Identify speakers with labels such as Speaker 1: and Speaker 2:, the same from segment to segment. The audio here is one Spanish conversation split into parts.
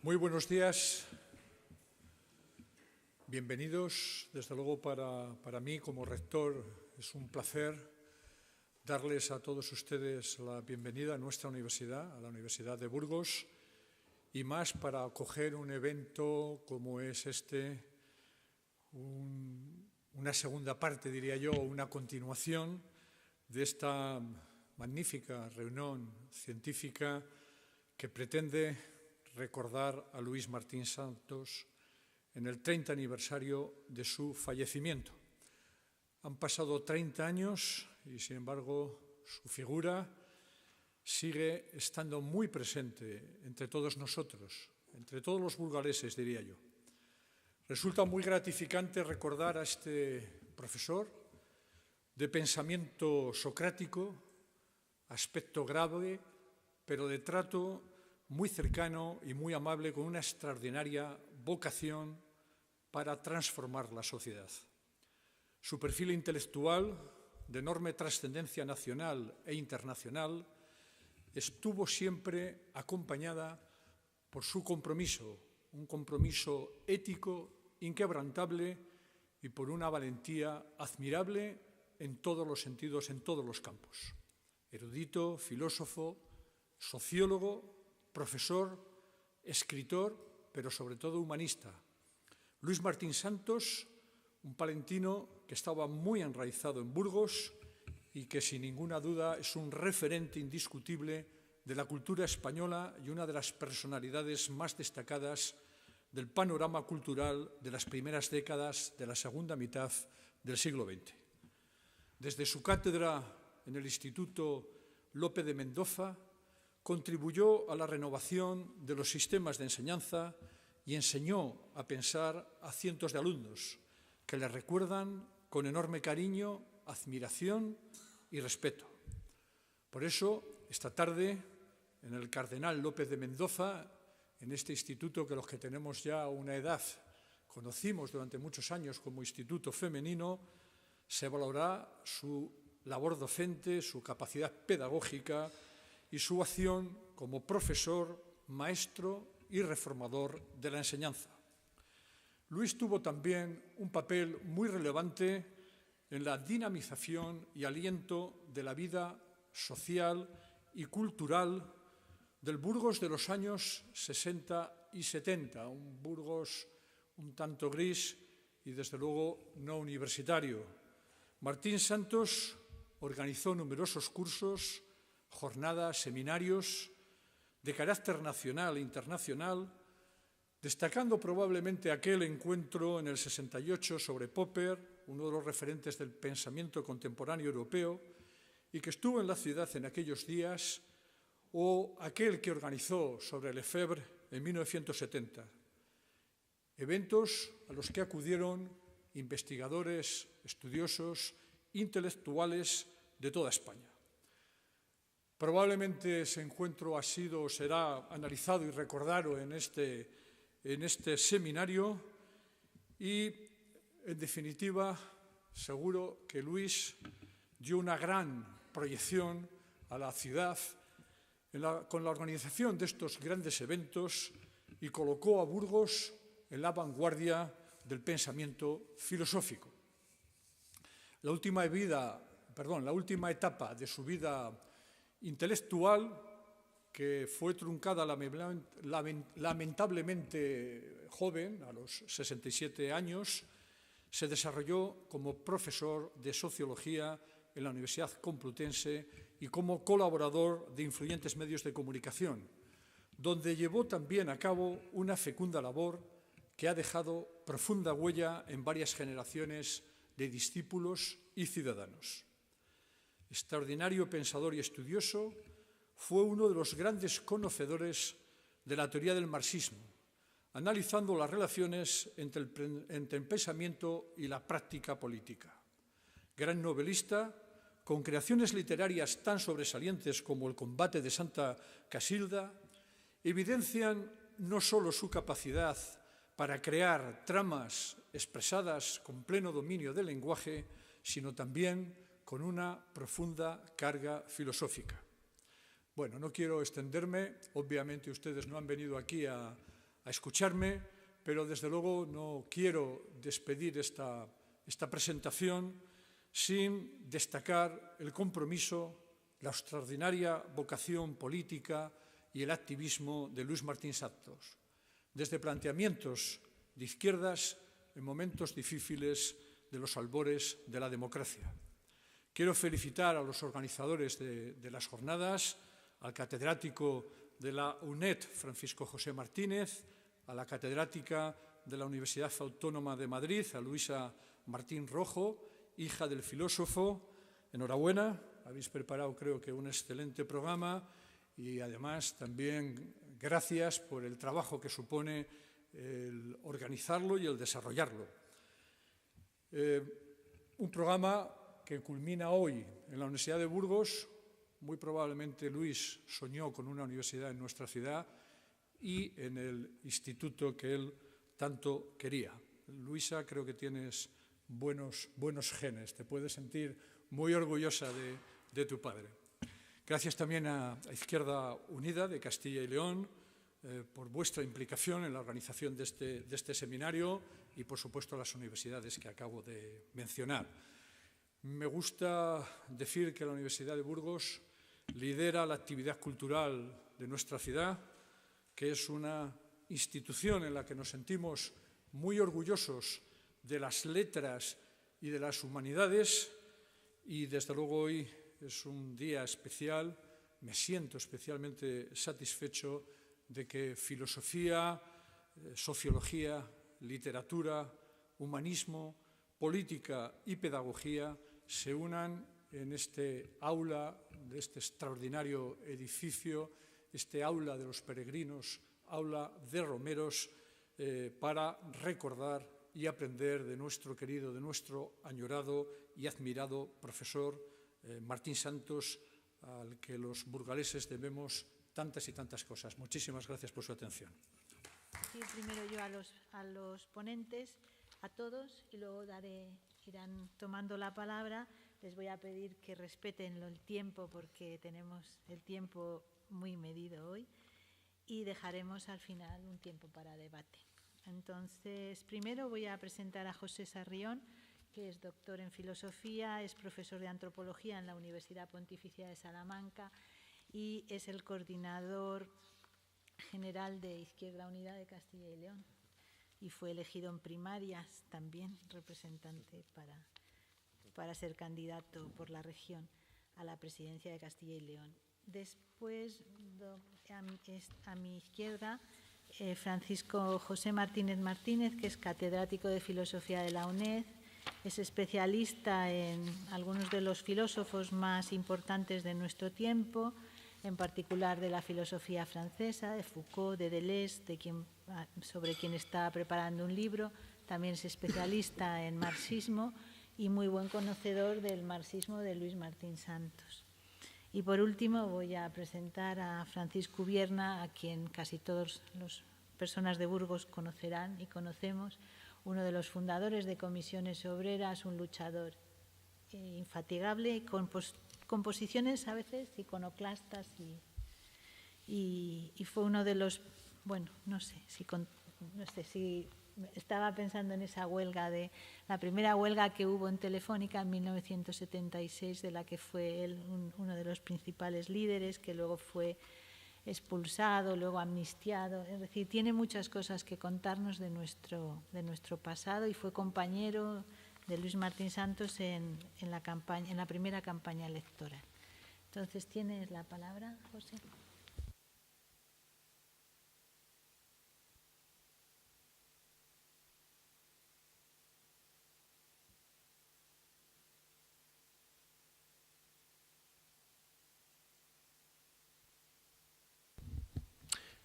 Speaker 1: Muy buenos días. Bienvenidos. Desde luego para mí como rector es un placer darles a todos ustedes la bienvenida a nuestra universidad, a la Universidad de Burgos, y más para acoger un evento como es este, una segunda parte, diría yo, una continuación de esta magnífica reunión científica que pretende recordar a Luis Martín Santos en el 30 aniversario de su fallecimiento. Han pasado 30 años y, sin embargo, su figura sigue estando muy presente entre todos nosotros, entre todos los burgaleses, diría yo. Resulta muy gratificante recordar a este profesor de pensamiento socrático, aspecto grave, pero de trato muy cercano y muy amable, con una extraordinaria vocación para transformar la sociedad. Su perfil intelectual, de enorme trascendencia nacional e internacional, estuvo siempre acompañada por su compromiso, un compromiso ético inquebrantable y por una valentía admirable en todos los sentidos, en todos los campos. Erudito, filósofo, sociólogo, profesor, escritor, pero sobre todo humanista. Luis Martín Santos, un palentino que estaba muy enraizado en Burgos y que sin ninguna duda es un referente indiscutible de la cultura española y una de las personalidades más destacadas del panorama cultural de las primeras décadas de la segunda mitad del siglo XX. Desde su cátedra en el Instituto Lope de Mendoza, contribuyó a la renovación de los sistemas de enseñanza y enseñó a pensar a cientos de alumnos que le recuerdan con enorme cariño, admiración y respeto. Por eso, esta tarde, en el Cardenal López de Mendoza, en este instituto que los que tenemos ya una edad conocimos durante muchos años como Instituto Femenino, se valorará su labor docente, su capacidad pedagógica y su acción como profesor, maestro y reformador de la enseñanza. Luis tuvo también un papel muy relevante en la dinamización y aliento de la vida social y cultural del Burgos de los años 60 y 70, un Burgos un tanto gris y, desde luego, no universitario. Martín Santos organizó numerosos cursos, jornadas, seminarios de carácter nacional e internacional, destacando probablemente aquel encuentro en el 68 sobre Popper, uno de los referentes del pensamiento contemporáneo europeo, y que estuvo en la ciudad en aquellos días, o aquel que organizó sobre Lefebvre en 1970. Eventos a los que acudieron investigadores, estudiosos, intelectuales de toda España. Probablemente ese encuentro ha sido o será analizado y recordado en este seminario y, en definitiva, seguro que Luis dio una gran proyección a la ciudad con la organización de estos grandes eventos y colocó a Burgos en la vanguardia del pensamiento filosófico. La última etapa de su vida intelectual, que fue truncada lamentablemente joven, a los 67 años, se desarrolló como profesor de sociología en la Universidad Complutense y como colaborador de influyentes medios de comunicación, donde llevó también a cabo una fecunda labor que ha dejado profunda huella en varias generaciones de discípulos y ciudadanos. Extraordinario pensador y estudioso, fue uno de los grandes conocedores de la teoría del marxismo, analizando las relaciones entre el pensamiento y la práctica política. Gran novelista, con creaciones literarias tan sobresalientes como El combate de Santa Casilda, evidencian no solo su capacidad para crear tramas expresadas con pleno dominio del lenguaje, sino también con una profunda carga filosófica. Bueno, no quiero extenderme, obviamente ustedes no han venido aquí a a escucharme, pero desde luego no quiero despedir esta presentación sin destacar el compromiso, la extraordinaria vocación política y el activismo de Luis Martín Santos, desde planteamientos de izquierdas en momentos difíciles de los albores de la democracia. Quiero felicitar a los organizadores de las jornadas, al catedrático de la UNED, Francisco José Martínez, a la catedrática de la Universidad Autónoma de Madrid, a Luisa Martín Rojo, hija del filósofo. Enhorabuena, habéis preparado creo que un excelente programa y además también gracias por el trabajo que supone el organizarlo y el desarrollarlo. Un programa que culmina hoy en la Universidad de Burgos. Muy probablemente Luis soñó con una universidad en nuestra ciudad y en el instituto que él tanto quería. Luisa, creo que tienes buenos genes, te puedes sentir muy orgullosa de tu padre. Gracias también a Izquierda Unida de Castilla y León por vuestra implicación en la organización de este seminario y, por supuesto, a las universidades que acabo de mencionar. Me gusta decir que la Universidad de Burgos lidera la actividad cultural de nuestra ciudad, que es una institución en la que nos sentimos muy orgullosos de las letras y de las humanidades, y desde luego hoy es un día especial. Me siento especialmente satisfecho de que filosofía, sociología, literatura, humanismo, política y pedagogía se unan en este aula de este extraordinario edificio, este aula de los peregrinos, aula de romeros, para recordar y aprender de nuestro querido, de nuestro añorado y admirado profesor Martín Santos, al que los burgaleses debemos tantas y tantas cosas. Muchísimas gracias por su atención.
Speaker 2: Sí, primero yo a los ponentes, a todos, y luego irán tomando la palabra. Les voy a pedir que respeten el tiempo porque tenemos el tiempo muy medido hoy y dejaremos al final un tiempo para debate. Entonces, primero voy a presentar a José Sarrión, que es doctor en filosofía, es profesor de antropología en la Universidad Pontificia de Salamanca y es el coordinador general de Izquierda Unida de Castilla y León y fue elegido en primarias también representante para ser candidato por la región a la presidencia de Castilla y León. Después, a mi izquierda, Francisco José Martínez Martínez, que es catedrático de Filosofía de la UNED, es especialista en algunos de los filósofos más importantes de nuestro tiempo, en particular de la filosofía francesa, de Foucault, de Deleuze, sobre quien está preparando un libro. También es especialista en marxismo y muy buen conocedor del marxismo de Luis Martín Santos. Y por último voy a presentar a Francisco Ubierna, a quien casi todas las personas de Burgos conocerán y conocemos, uno de los fundadores de Comisiones Obreras, un luchador infatigable, con posiciones a veces iconoclastas y fue uno de los, bueno, no sé si estaba pensando en esa huelga, la primera huelga que hubo en Telefónica en 1976, de la que fue él uno de los principales líderes, que luego fue expulsado, luego amnistiado. Es decir, tiene muchas cosas que contarnos de nuestro pasado y fue compañero de Luis Martín Santos en la primera campaña electoral. Entonces, tienes la palabra, José.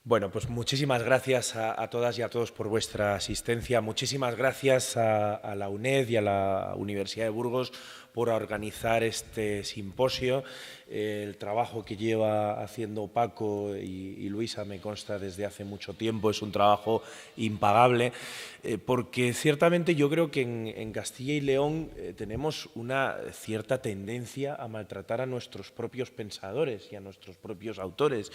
Speaker 3: Bueno, pues muchísimas gracias a todas y a todos por vuestra asistencia. Muchísimas gracias a la UNED y a la Universidad de Burgos por organizar este simposio. El trabajo que lleva haciendo Paco y Luisa me consta desde hace mucho tiempo, es un trabajo impagable, porque ciertamente yo creo que en Castilla y León tenemos una cierta tendencia a maltratar a nuestros propios pensadores y a nuestros propios autores.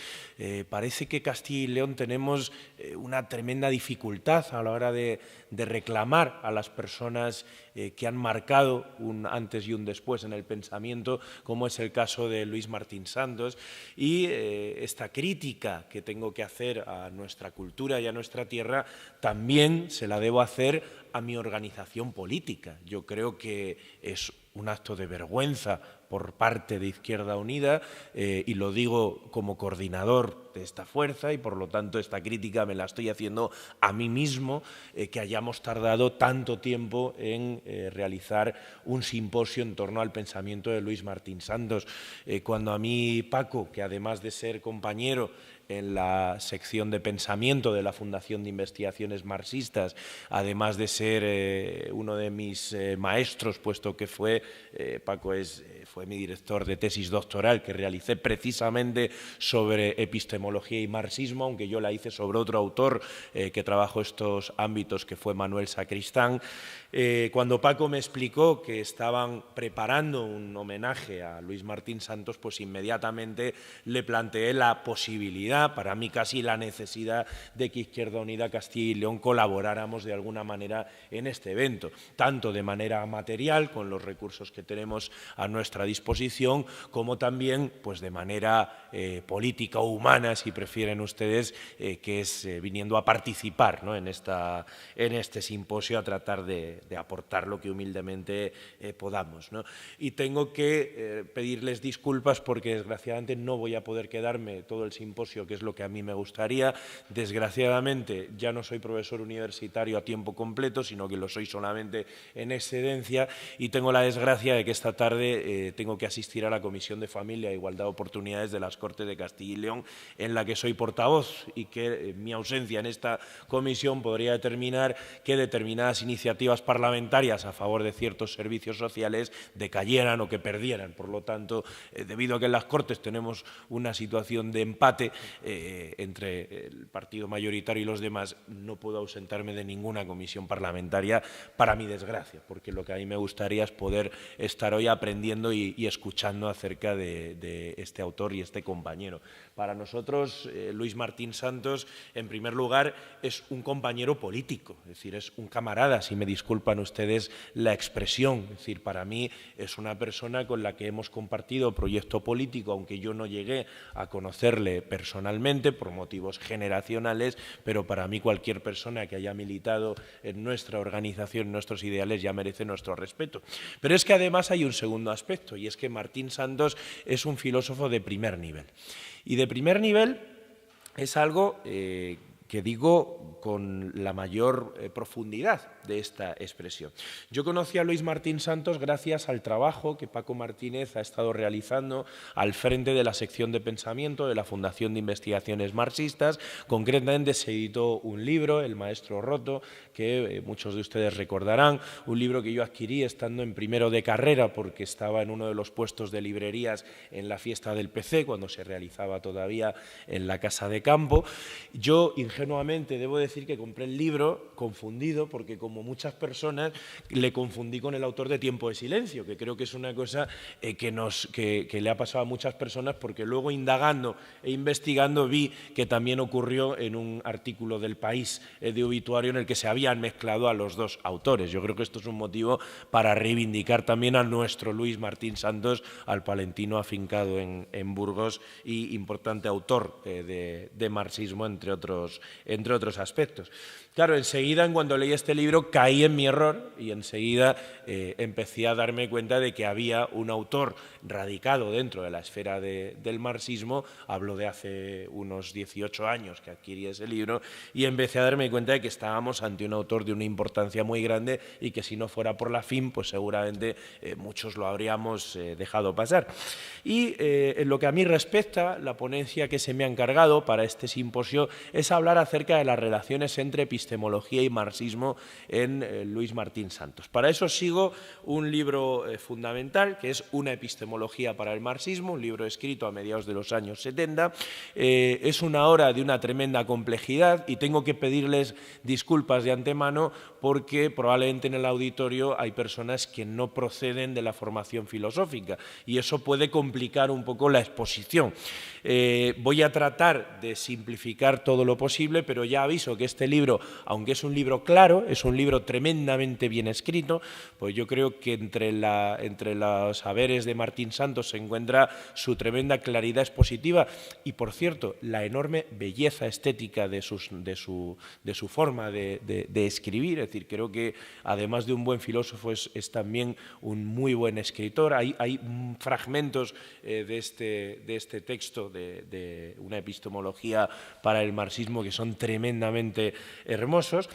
Speaker 3: Parece que Castilla y León tenemos una tremenda dificultad a la hora de reclamar a las personas que han marcado un antes y un después en el pensamiento, como es el caso de Luis Martín Santos, y esta crítica que tengo que hacer a nuestra cultura y a nuestra tierra también se la debo hacer a mi organización política. Yo creo que es un acto de vergüenza por parte de Izquierda Unida y lo digo como coordinador de esta fuerza y por lo tanto esta crítica me la estoy haciendo a mí mismo, que hayamos tardado tanto tiempo en realizar un simposio en torno al pensamiento de Luis Martín Santos. Cuando a mí Paco, que además de ser compañero en la sección de pensamiento de la Fundación de Investigaciones Marxistas, además de ser uno de mis maestros, puesto que Paco fue mi director de tesis doctoral que realicé precisamente sobre epistemología y marxismo, aunque yo la hice sobre otro autor que trabajó estos ámbitos, que fue Manuel Sacristán. Cuando Paco me explicó que estaban preparando un homenaje a Luis Martín Santos, pues inmediatamente le planteé la posibilidad, para mí casi la necesidad, de que Izquierda Unida Castilla y León colaboráramos de alguna manera en este evento, tanto de manera material, con los recursos que tenemos a nuestra disposición, como también pues, de manera política o humana, si prefieren ustedes, que es viniendo a participar, ¿no? en este simposio, a tratar de aportar lo que humildemente podamos, ¿no? Y tengo que pedirles disculpas porque desgraciadamente no voy a poder quedarme todo el simposio, que es lo que a mí me gustaría. Desgraciadamente ya no soy profesor universitario a tiempo completo, sino que lo soy solamente en excedencia, y tengo la desgracia de que esta tarde tengo que asistir a la Comisión de Familia e Igualdad de Oportunidades de las Cortes de Castilla y León, en la que soy portavoz, y que mi ausencia en esta comisión podría determinar que determinadas iniciativas parlamentarias a favor de ciertos servicios sociales decayeran o que perdieran. Por lo tanto, debido a que en las Cortes tenemos una situación de empate entre el partido mayoritario y los demás, no puedo ausentarme de ninguna comisión parlamentaria, para mi desgracia, porque lo que a mí me gustaría es poder estar hoy aprendiendo y escuchando acerca de este autor y este compañero. Para nosotros, Luis Martín Santos, en primer lugar, es un compañero político, es decir, es un camarada, si me disculpan ustedes la expresión. Es decir, para mí es una persona con la que hemos compartido proyecto político, aunque yo no llegué a conocerle personalmente por motivos generacionales, pero para mí cualquier persona que haya militado en nuestra organización, en nuestros ideales, ya merece nuestro respeto. Pero es que además hay un segundo aspecto, y es que Martín Santos es un filósofo de primer nivel. Y de primer nivel es algo que digo con la mayor profundidad de esta expresión. Yo conocí a Luis Martín Santos gracias al trabajo que Paco Martínez ha estado realizando al frente de la sección de pensamiento de la Fundación de Investigaciones Marxistas. Concretamente se editó un libro, El Maestro Roto, que muchos de ustedes recordarán, un libro que yo adquirí estando en primero de carrera, porque estaba en uno de los puestos de librerías en la fiesta del PC, cuando se realizaba todavía en la Casa de Campo. Yo ingenuamente debo decir que compré el libro confundido, porque como muchas personas le confundí con el autor de Tiempo de Silencio, que creo que es una cosa que le ha pasado a muchas personas, porque luego indagando e investigando vi que también ocurrió en un artículo del País de obituario en el que se habían mezclado a los dos autores. Yo creo que esto es un motivo para reivindicar también a nuestro Luis Martín Santos, al palentino afincado en Burgos y importante autor de marxismo, entre otros aspectos. Claro, enseguida, cuando leí este libro, caí en mi error y enseguida empecé a darme cuenta de que había un autor radicado dentro de la esfera del marxismo. Hablo de hace unos 18 años que adquirí ese libro, y empecé a darme cuenta de que estábamos ante un autor de una importancia muy grande y que si no fuera por la FIM, pues seguramente muchos lo habríamos dejado pasar. Y en lo que a mí respecta, la ponencia que se me ha encargado para este simposio es hablar abordar acerca de las relaciones entre epistemología y marxismo en Luis Martín Santos. Para eso sigo un libro fundamental, que es Una epistemología para el marxismo, un libro escrito a mediados de los años 70. Es una obra de una tremenda complejidad y tengo que pedirles disculpas de antemano porque probablemente en el auditorio hay personas que no proceden de la formación filosófica y eso puede complicar un poco la exposición. Voy a tratar de simplificar todo lo posible, pero ya aviso que este libro, aunque es un libro claro, es un libro tremendamente bien escrito, pues yo creo que entre los saberes de Martín Santos se encuentra su tremenda claridad expositiva y, por cierto, la enorme belleza estética de su forma de escribir. Es decir, creo que además de un buen filósofo es también un muy buen escritor. Hay fragmentos de este texto de Una epistemología para el marxismo que son tremendamente hermosos,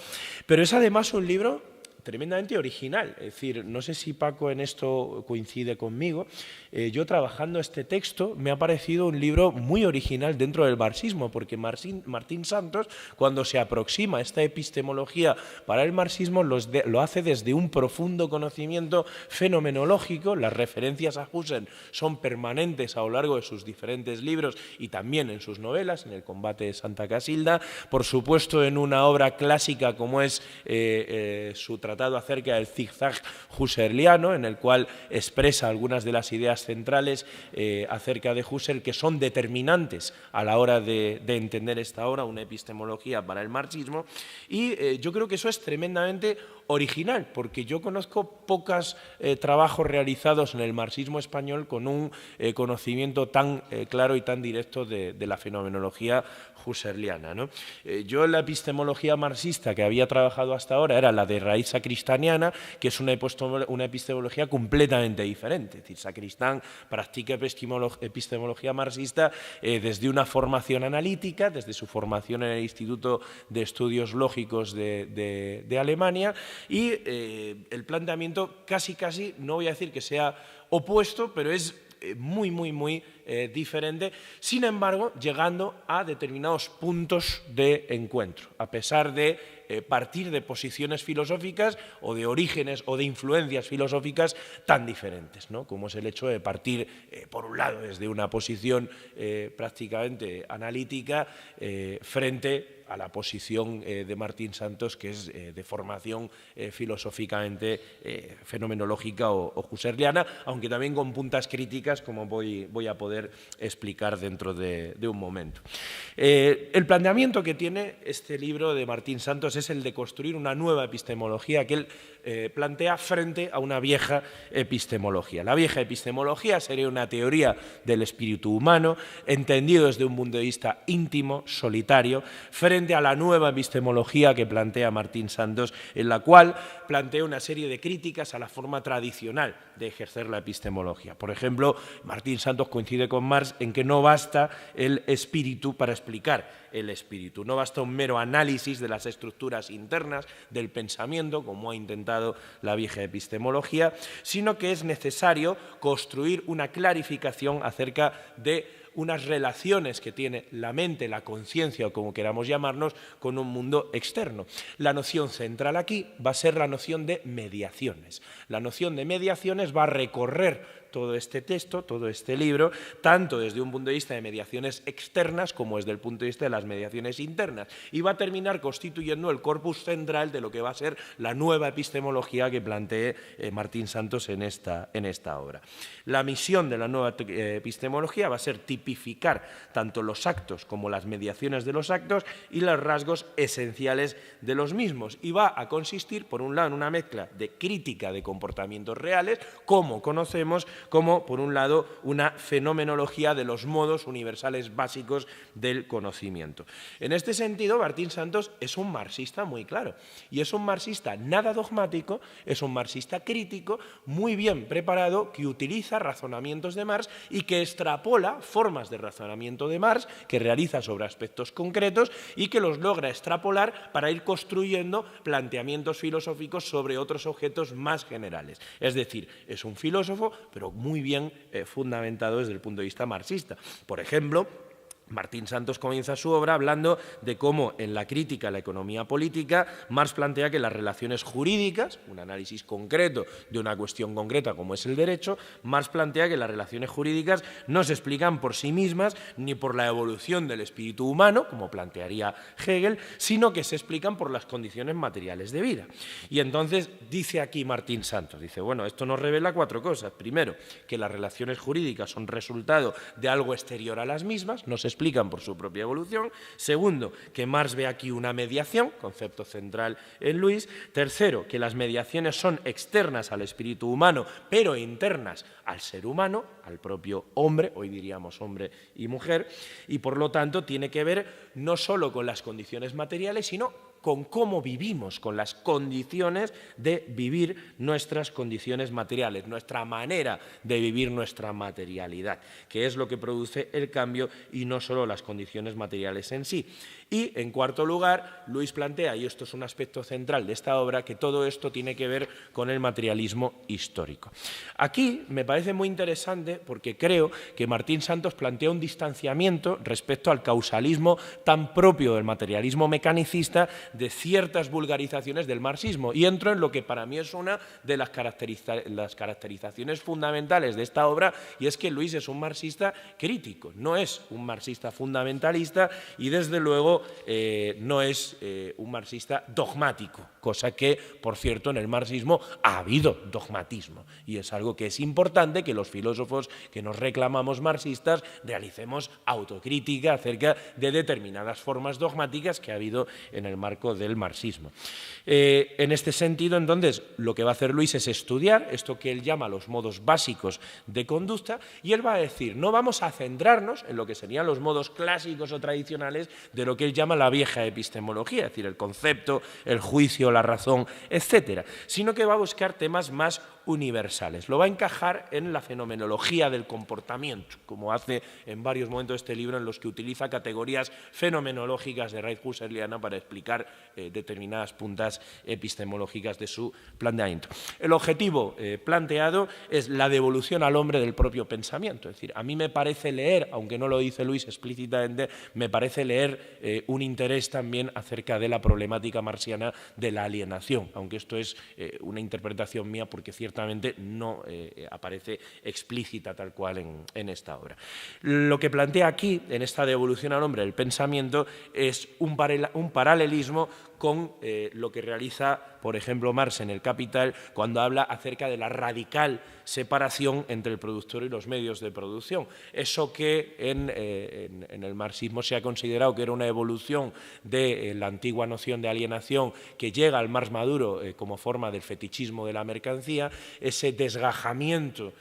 Speaker 3: pero es además un libro tremendamente original. Es decir, no sé si Paco en esto coincide conmigo, yo trabajando este texto me ha parecido un libro muy original dentro del marxismo, porque Martín Santos, cuando se aproxima a esta epistemología para el marxismo, lo hace desde un profundo conocimiento fenomenológico. Las referencias a Husserl son permanentes a lo largo de sus diferentes libros y también en sus novelas, en El combate de Santa Casilda, por supuesto en una obra clásica como es su tratado acerca del zigzag husserliano, en el cual expresa algunas de las ideas centrales acerca de Husserl que son determinantes a la hora de entender esta obra, Una epistemología para el marxismo, y yo creo que eso es tremendamente original, porque yo conozco pocos trabajos realizados en el marxismo español con un conocimiento tan claro y tan directo de la fenomenología husserliana, ¿no? Yo en la epistemología marxista que había trabajado hasta ahora era la de raíz sacristaniana, que es una epistemología completamente diferente. Es decir, Sacristán practica epistemología marxista desde una formación analítica, desde su formación en el Instituto de Estudios Lógicos de Alemania, y el planteamiento casi, no voy a decir que sea opuesto, pero es muy diferente, sin embargo, llegando a determinados puntos de encuentro, a pesar de partir de posiciones filosóficas o de orígenes o de influencias filosóficas tan diferentes, ¿no? Como es el hecho de partir, por un lado, desde una posición prácticamente analítica frente a la posición de Martín Santos, que es de formación filosóficamente fenomenológica o husserliana, aunque también con puntas críticas, como voy a poder explicar dentro de un momento. El planteamiento que tiene este libro de Martín Santos es el de construir una nueva epistemología que él plantea frente a una vieja epistemología. La vieja epistemología sería una teoría del espíritu humano, entendido desde un punto de vista íntimo, solitario, frente a la nueva epistemología que plantea Martín Santos, en la cual plantea una serie de críticas a la forma tradicional de ejercer la epistemología. Por ejemplo, Martín Santos coincide con Marx en que no basta el espíritu para explicar el espíritu. No basta un mero análisis de las estructuras internas del pensamiento, como ha intentado la vieja epistemología, sino que es necesario construir una clarificación acerca de unas relaciones que tiene la mente, la conciencia o como queramos llamarnos, con un mundo externo. La noción central aquí va a ser la noción de mediaciones. La noción de mediaciones va a recorrer todo este texto, todo este libro, tanto desde un punto de vista de mediaciones externas como desde el punto de vista de las mediaciones internas, y va a terminar constituyendo el corpus central de lo que va a ser la nueva epistemología que plantee Martín Santos en esta obra. La misión de la nueva epistemología va a ser tipificar tanto los actos como las mediaciones de los actos y los rasgos esenciales de los mismos, y va a consistir, por un lado, en una mezcla de crítica de comportamientos reales, como conocemos, como, por un lado, una fenomenología de los modos universales básicos del conocimiento. En este sentido, Martín Santos es un marxista muy claro, y es un marxista nada dogmático, es un marxista crítico, muy bien preparado, que utiliza razonamientos de Marx y que extrapola formas de razonamiento de Marx que realiza sobre aspectos concretos y que los logra extrapolar para ir construyendo planteamientos filosóficos sobre otros objetos más generales. Es decir, es un filósofo, pero muy bien fundamentado desde el punto de vista marxista. Por ejemplo, Martín Santos comienza su obra hablando de cómo en la crítica a la economía política Marx plantea que las relaciones jurídicas, un análisis concreto de una cuestión concreta como es el derecho, Marx plantea que las relaciones jurídicas no se explican por sí mismas ni por la evolución del espíritu humano, como plantearía Hegel, sino que se explican por las condiciones materiales de vida. Y entonces dice aquí Martín Santos, dice, bueno, esto nos revela 4 cosas. Primero, que las relaciones jurídicas son resultado de algo exterior a las mismas, no se explican por su propia evolución. Segundo, que Marx ve aquí una mediación, concepto central en Luis. Tercero, que las mediaciones son externas al espíritu humano, pero internas al ser humano, al propio hombre, hoy diríamos hombre y mujer, y por lo tanto tiene que ver no solo con las condiciones materiales, sino con cómo vivimos, con las condiciones de vivir nuestras condiciones materiales, nuestra manera de vivir nuestra materialidad, que es lo que produce el cambio y no solo las condiciones materiales en sí. Y, en cuarto lugar, Luis plantea, y esto es un aspecto central de esta obra, que todo esto tiene que ver con el materialismo histórico. Aquí me parece muy interesante porque creo que Martín Santos plantea un distanciamiento respecto al causalismo tan propio del materialismo mecanicista de ciertas vulgarizaciones del marxismo. Y entro en lo que para mí es una de las caracterizaciones fundamentales de esta obra, y es que Luis es un marxista crítico, no es un marxista fundamentalista y, desde luego, no es un marxista dogmático, cosa que, por cierto, en el marxismo ha habido dogmatismo y es algo que es importante que los filósofos que nos reclamamos marxistas realicemos autocrítica acerca de determinadas formas dogmáticas que ha habido en el marco del marxismo. En este sentido, entonces, lo que va a hacer Luis es estudiar esto que él llama los modos básicos de conducta, y él va a decir, no vamos a centrarnos en lo que serían los modos clásicos o tradicionales de lo que él llama la vieja epistemología, es decir, el concepto, el juicio, la razón, etcétera, sino que va a buscar temas más universales. Lo va a encajar en la fenomenología del comportamiento, como hace en varios momentos de este libro en los que utiliza categorías fenomenológicas de raíz husserliana para explicar determinadas puntas epistemológicas de su planteamiento. El objetivo planteado es la devolución al hombre del propio pensamiento. Es decir, a mí me parece leer, aunque no lo dice Luis explícitamente, me parece leer un interés también acerca de la problemática marxiana de la alienación, aunque esto es una interpretación mía porque ciertamente no aparece explícita tal cual en esta obra. Lo que plantea aquí, en esta devolución al hombre del pensamiento, es un paralelismo con lo que realiza, por ejemplo, Marx en El Capital, cuando habla acerca de la radical separación entre el productor y los medios de producción. Eso que en el marxismo se ha considerado que era una evolución de la antigua noción de alienación que llega al Marx maduro como forma del fetichismo de la mercancía, ese desgajamiento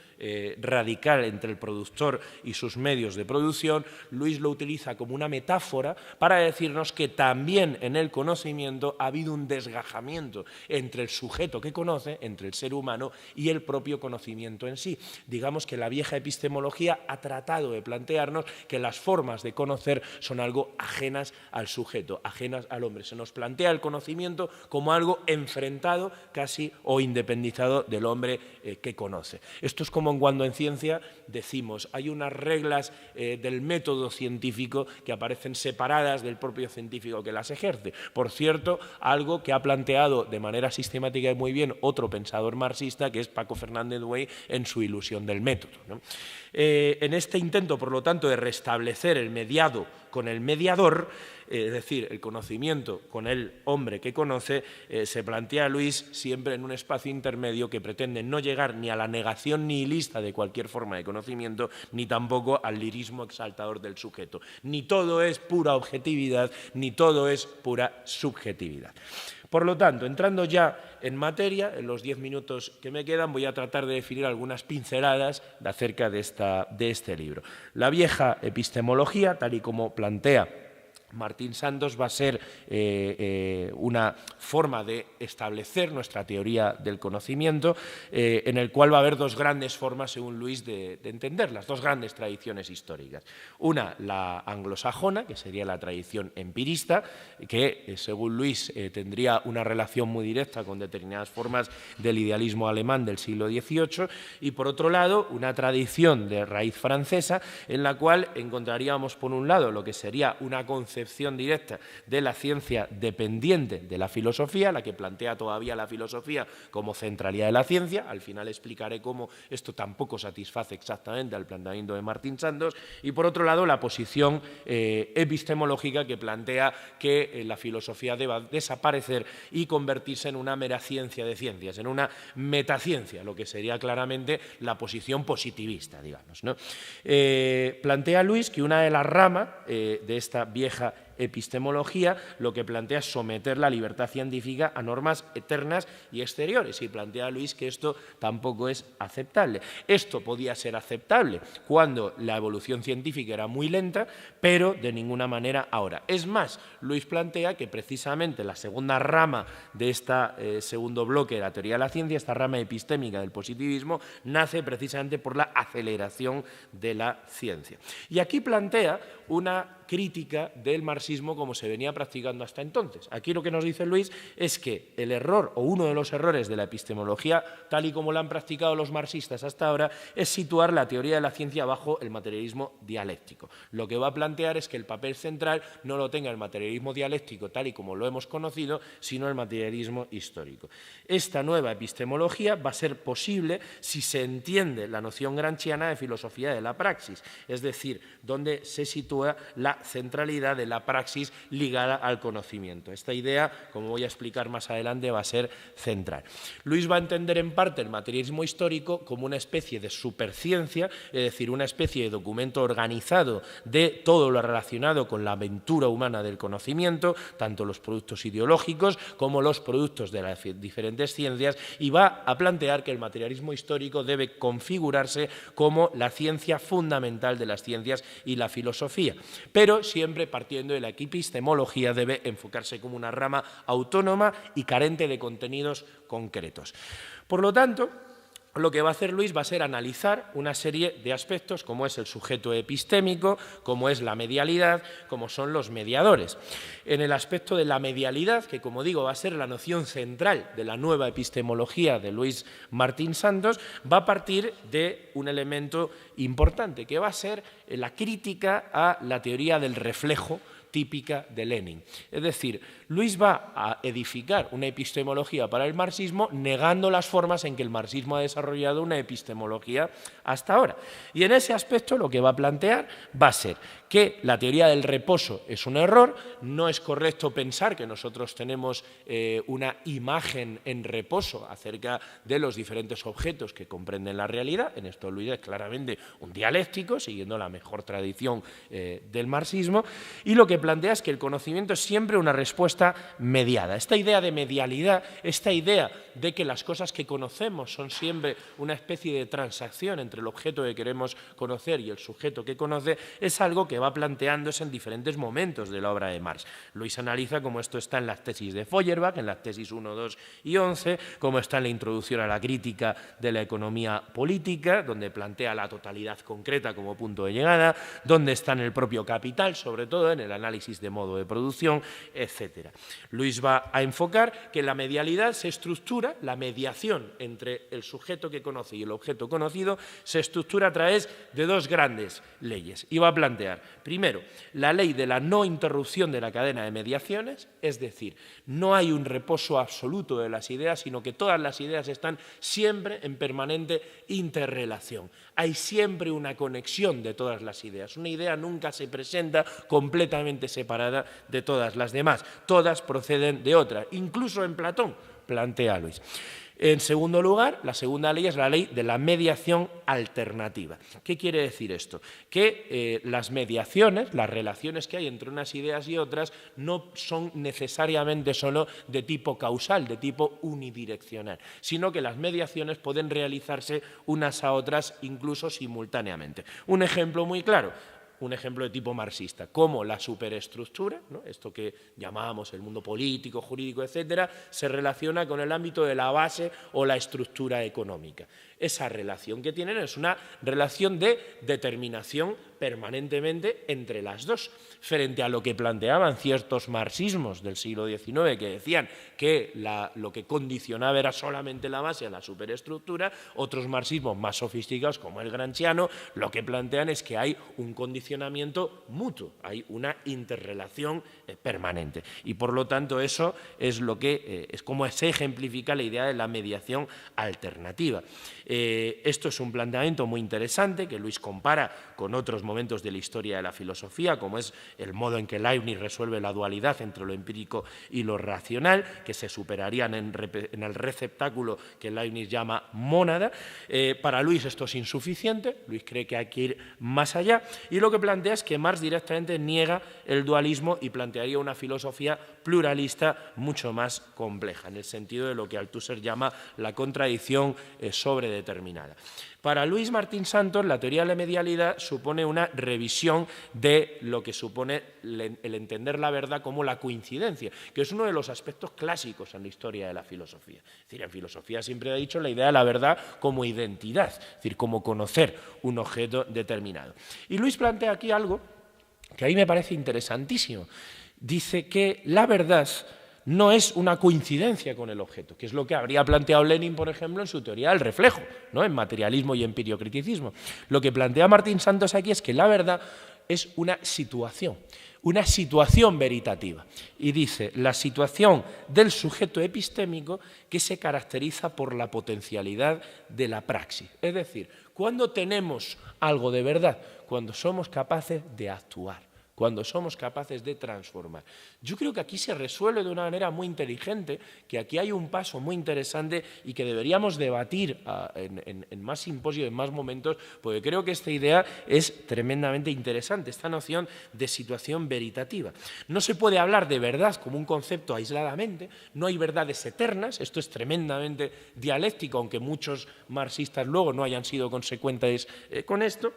Speaker 3: radical entre el productor y sus medios de producción, Luis lo utiliza como una metáfora para decirnos que también en el conocimiento ha habido un desgajamiento entre el sujeto que conoce, entre el ser humano y el propio conocimiento en sí. Digamos que la vieja epistemología ha tratado de plantearnos que las formas de conocer son algo ajenas al sujeto, ajenas al hombre. Se nos plantea el conocimiento como algo enfrentado casi o independizado del hombre que conoce. Esto es como cuando en ciencia decimos hay unas reglas del método científico que aparecen separadas del propio científico que las ejerce. Por cierto, algo que ha planteado de manera sistemática y muy bien otro pensador marxista, que es Paco Fernández Güell, en su Ilusión del método, ¿no? En este intento, por lo tanto, de restablecer el mediado con el mediador, es decir, el conocimiento con el hombre que conoce, se plantea Luis siempre en un espacio intermedio que pretende no llegar ni a la negación nihilista de cualquier forma de conocimiento, ni tampoco al lirismo exaltador del sujeto. Ni todo es pura objetividad, ni todo es pura subjetividad. Por lo tanto, entrando ya en materia, en los 10 minutos que me quedan, voy a tratar de definir algunas pinceladas acerca de este libro. La vieja epistemología, tal y como plantea Martín Santos va a ser una forma de establecer nuestra teoría del conocimiento, en el cual va a haber dos grandes formas, según Luis, de entenderlas, dos grandes tradiciones históricas. Una, la anglosajona, que sería la tradición empirista, que, según Luis, tendría una relación muy directa con determinadas formas del idealismo alemán del siglo XVIII, y, por otro lado, una tradición de raíz francesa, en la cual encontraríamos, por un lado, lo que sería una concepción directa de la ciencia dependiente de la filosofía, la que plantea todavía la filosofía como centralidad de la ciencia. Al final explicaré cómo esto tampoco satisface exactamente al planteamiento de Martín Santos. Y por otro lado, la posición epistemológica, que plantea que la filosofía deba desaparecer y convertirse en una mera ciencia de ciencias, en una metaciencia, lo que sería claramente la posición positivista, digamos, ¿no? Plantea Luis que una de las ramas de esta vieja epistemología lo que plantea es someter la libertad científica a normas eternas y exteriores, y plantea Luis que esto tampoco es aceptable. Esto podía ser aceptable cuando la evolución científica era muy lenta, pero de ninguna manera ahora. Es más, Luis plantea que precisamente la segunda rama de este segundo bloque de la teoría de la ciencia, esta rama epistémica del positivismo, nace precisamente por la aceleración de la ciencia. Y aquí plantea una crítica del marxismo como se venía practicando hasta entonces. Aquí lo que nos dice Luis es que el error, o uno de los errores de la epistemología, tal y como la han practicado los marxistas hasta ahora, es situar la teoría de la ciencia bajo el materialismo dialéctico. Lo que va a plantear es que el papel central no lo tenga el materialismo dialéctico tal y como lo hemos conocido, sino el materialismo histórico. Esta nueva epistemología va a ser posible si se entiende la noción gramsciana de filosofía de la praxis, es decir, donde se sitúa la centralidad de la praxis ligada al conocimiento. Esta idea, como voy a explicar más adelante, va a ser central. Luis va a entender en parte el materialismo histórico como una especie de superciencia, es decir, una especie de documento organizado de todo lo relacionado con la aventura humana del conocimiento, tanto los productos ideológicos como los productos de las diferentes ciencias, y va a plantear que el materialismo histórico debe configurarse como la ciencia fundamental de las ciencias y la filosofía, pero siempre partiendo de la que epistemología debe enfocarse como una rama autónoma y carente de contenidos concretos. Por lo tanto, lo que va a hacer Luis va a ser analizar una serie de aspectos, como es el sujeto epistémico, como es la medialidad, como son los mediadores. En el aspecto de la medialidad, que como digo va a ser la noción central de la nueva epistemología de Luis Martín Santos, va a partir de un elemento importante, que va a ser la crítica a la teoría del reflejo típica de Lenin. Es decir, Luis va a edificar una epistemología para el marxismo negando las formas en que el marxismo ha desarrollado una epistemología hasta ahora. Y en ese aspecto lo que va a plantear va a ser que la teoría del reposo es un error, no es correcto pensar que nosotros tenemos una imagen en reposo acerca de los diferentes objetos que comprenden la realidad. En esto Luis es claramente un dialéctico, siguiendo la mejor tradición del marxismo, y lo que plantea es que el conocimiento es siempre una respuesta mediada. Esta idea de medialidad, esta idea de que las cosas que conocemos son siempre una especie de transacción entre el objeto que queremos conocer y el sujeto que conoce, es algo que va planteándose en diferentes momentos de la obra de Marx. Luis analiza cómo esto está en las tesis de Feuerbach, en las tesis 1, 2 y 11, cómo está en la introducción a la crítica de la economía política, donde plantea la totalidad concreta como punto de llegada, donde está en el propio Capital, sobre todo en el análisis de modo de producción, etcétera. Luis va a enfocar que la medialidad se estructura, la mediación entre el sujeto que conoce y el objeto conocido, se estructura a través de dos grandes leyes. Y va a plantear, primero, la ley de la no interrupción de la cadena de mediaciones, es decir, no hay un reposo absoluto de las ideas, sino que todas las ideas están siempre en permanente interrelación. Hay siempre una conexión de todas las ideas. Una idea nunca se presenta completamente separada de todas las demás. Todas proceden de otra. Incluso en Platón, plantea Luis. En segundo lugar, la segunda ley es la ley de la mediación alternativa. ¿Qué quiere decir esto? Que las mediaciones, las relaciones que hay entre unas ideas y otras, no son necesariamente solo de tipo causal, de tipo unidireccional, sino que las mediaciones pueden realizarse unas a otras incluso simultáneamente. Un ejemplo muy claro. un ejemplo de tipo marxista, cómo la superestructura, ¿no?, esto que llamábamos el mundo político, jurídico, etcétera, se relaciona con el ámbito de la base o la estructura económica. Esa relación que tienen es una relación de determinación permanentemente entre las dos, frente a lo que planteaban ciertos marxismos del siglo XIX que decían que lo que condicionaba era solamente la base a la superestructura. Otros marxismos más sofisticados, como el gramsciano, lo que plantean es que hay un condicionamiento mutuo, hay una interrelación permanente. Y por lo tanto eso es lo que es como se ejemplifica la idea de la mediación alternativa. Esto es un planteamiento muy interesante que Luis compara con otros momentos de la historia de la filosofía, como es el modo en que Leibniz resuelve la dualidad entre lo empírico y lo racional, que se superarían en el receptáculo que Leibniz llama mónada. Para Luis esto es insuficiente, Luis cree que hay que ir más allá, y lo que plantea es que Marx directamente niega el dualismo y plantearía una filosofía pluralista mucho más compleja, en el sentido de lo que Althusser llama la contradicción sobredeterminada. Para Luis Martín Santos, la teoría de la medialidad supone una revisión de lo que supone el entender la verdad como la coincidencia, que es uno de los aspectos clásicos en la historia de la filosofía. Es decir, en filosofía siempre ha dicho la idea de la verdad como identidad, es decir, como conocer un objeto determinado. Y Luis plantea aquí algo que a mí me parece interesantísimo. Dice que la verdad no es una coincidencia con el objeto, que es lo que habría planteado Lenin, por ejemplo, en su teoría del reflejo, ¿no?, en materialismo y empiriocriticismo. Lo que plantea Martín Santos aquí es que la verdad es una situación veritativa. Y dice, la situación del sujeto epistémico que se caracteriza por la potencialidad de la praxis. Es decir, cuando tenemos algo de verdad, cuando somos capaces de actuar, cuando somos capaces de transformar. Yo creo que aquí se resuelve de una manera muy inteligente, que aquí hay un paso muy interesante y que deberíamos debatir en más simposios, en más momentos, porque creo que esta idea es tremendamente interesante, esta noción de situación veritativa. No se puede hablar de verdad como un concepto aisladamente, no hay verdades eternas, esto es tremendamente dialéctico, aunque muchos marxistas luego no hayan sido consecuentes con esto.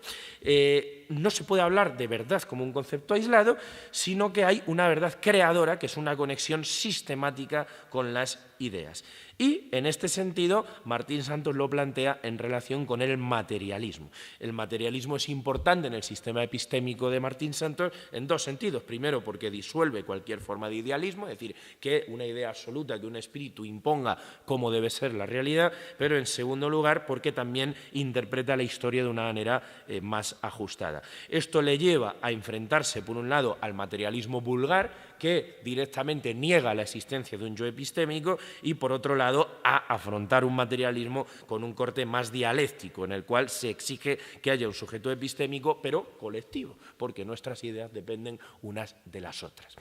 Speaker 3: No se puede hablar de verdad como un concepto aislado, sino que hay una verdad creadora, que es una conexión sistemática con las ideas. Y, en este sentido, Martín Santos lo plantea en relación con el materialismo. El materialismo es importante en el sistema epistémico de Martín Santos en dos sentidos. Primero, porque disuelve cualquier forma de idealismo, es decir, que una idea absoluta, que un espíritu imponga cómo debe ser la realidad, pero en segundo lugar, porque también interpreta la historia de una manera más ajustada. Esto le lleva a enfrentarse, por un lado, al materialismo vulgar, que directamente niega la existencia de un yo epistémico, y por otro lado a afrontar un materialismo con un corte más dialéctico, en el cual se exige que haya un sujeto epistémico, pero colectivo, porque nuestras ideas dependen unas de las otras.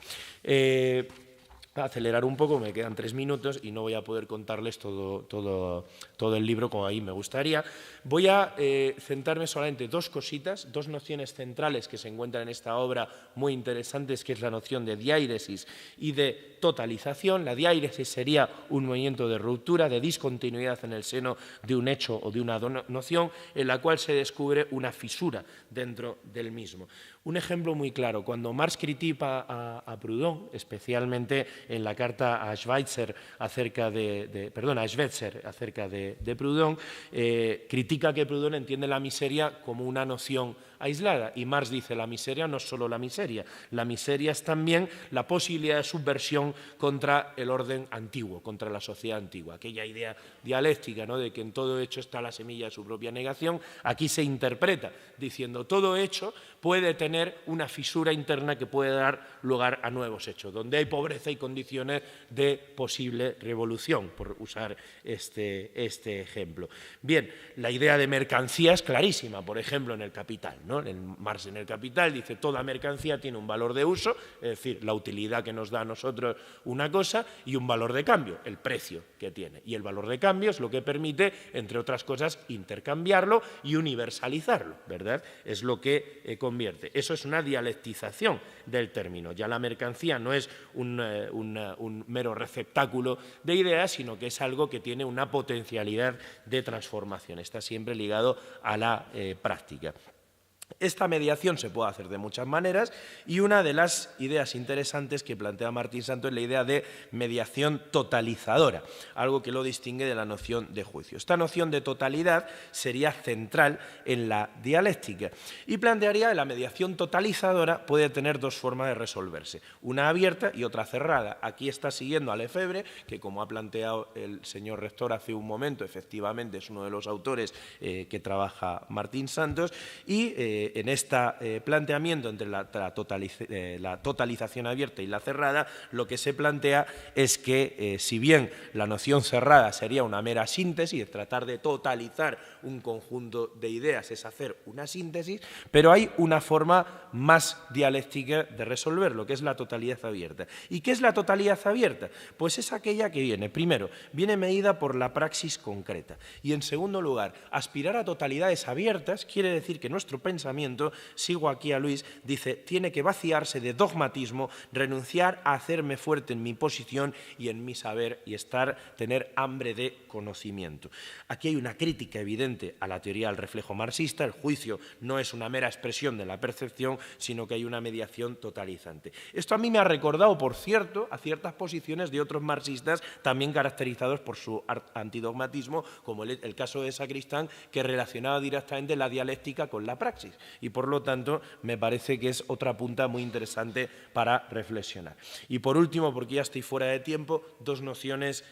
Speaker 3: Para acelerar un poco, me quedan 3 minutos y no voy a poder contarles todo el libro como a mí me gustaría. Voy a centrarme solamente dos cositas, dos nociones centrales que se encuentran en esta obra muy interesantes, que es la noción de diáiresis y de totalización. La diáiresis sería un movimiento de ruptura, de discontinuidad en el seno de un hecho o de una noción, en la cual se descubre una fisura dentro del mismo. Un ejemplo muy claro, cuando Marx critica a Proudhon, especialmente en la carta a Schweitzer acerca de Proudhon, critica que Proudhon entiende la miseria como una noción aislada, y Marx dice la miseria no es solo la miseria es también la posibilidad de subversión contra el orden antiguo, contra la sociedad antigua. Aquella idea dialéctica, ¿no?, de que en todo hecho está la semilla de su propia negación, aquí se interpreta diciendo todo hecho puede tener una fisura interna que puede dar lugar a nuevos hechos, donde hay pobreza y condiciones de posible revolución, por usar este ejemplo. Bien, la idea de mercancía es clarísima, por ejemplo, en el Capital, ¿no? Marx en el Capital dice toda mercancía tiene un valor de uso, es decir, la utilidad que nos da a nosotros una cosa, y un valor de cambio, el precio que tiene. Y el valor de cambio es lo que permite, entre otras cosas, intercambiarlo y universalizarlo, ¿verdad? Es lo que convierte. Eso es una dialectización del término. Ya la mercancía no es un mero receptáculo de ideas, sino que es algo que tiene una potencialidad de transformación. Está siempre ligado a la práctica. Esta mediación se puede hacer de muchas maneras y una de las ideas interesantes que plantea Martín Santos es la idea de mediación totalizadora, algo que lo distingue de la noción de juicio. Esta noción de totalidad sería central en la dialéctica y plantearía que la mediación totalizadora puede tener dos formas de resolverse, una abierta y otra cerrada. Aquí está siguiendo a Lefebvre, que como ha planteado el señor rector hace un momento, efectivamente es uno de los autores que trabaja Martín Santos, y en este planteamiento entre la totalización abierta y la cerrada, lo que se plantea es que, si bien la noción cerrada sería una mera síntesis, tratar de totalizar un conjunto de ideas es hacer una síntesis, pero hay una forma más dialéctica de resolverlo, que es la totalidad abierta. ¿Y qué es la totalidad abierta? Pues es aquella que viene, primero, viene medida por la praxis concreta, y en segundo lugar, aspirar a totalidades abiertas quiere decir que nuestro pensamiento, sigo aquí a Luis, dice, tiene que vaciarse de dogmatismo, renunciar a hacerme fuerte en mi posición y en mi saber y tener hambre de conocimiento. Aquí hay una crítica evidente a la teoría del reflejo marxista, el juicio no es una mera expresión de la percepción, sino que hay una mediación totalizante. Esto a mí me ha recordado, por cierto, a ciertas posiciones de otros marxistas también caracterizados por su antidogmatismo, como el caso de Sacristán, que relacionaba directamente la dialéctica con la praxis. Y por lo tanto me parece que es otra punta muy interesante para reflexionar. Y por último, porque ya estoy fuera de tiempo, dos nociones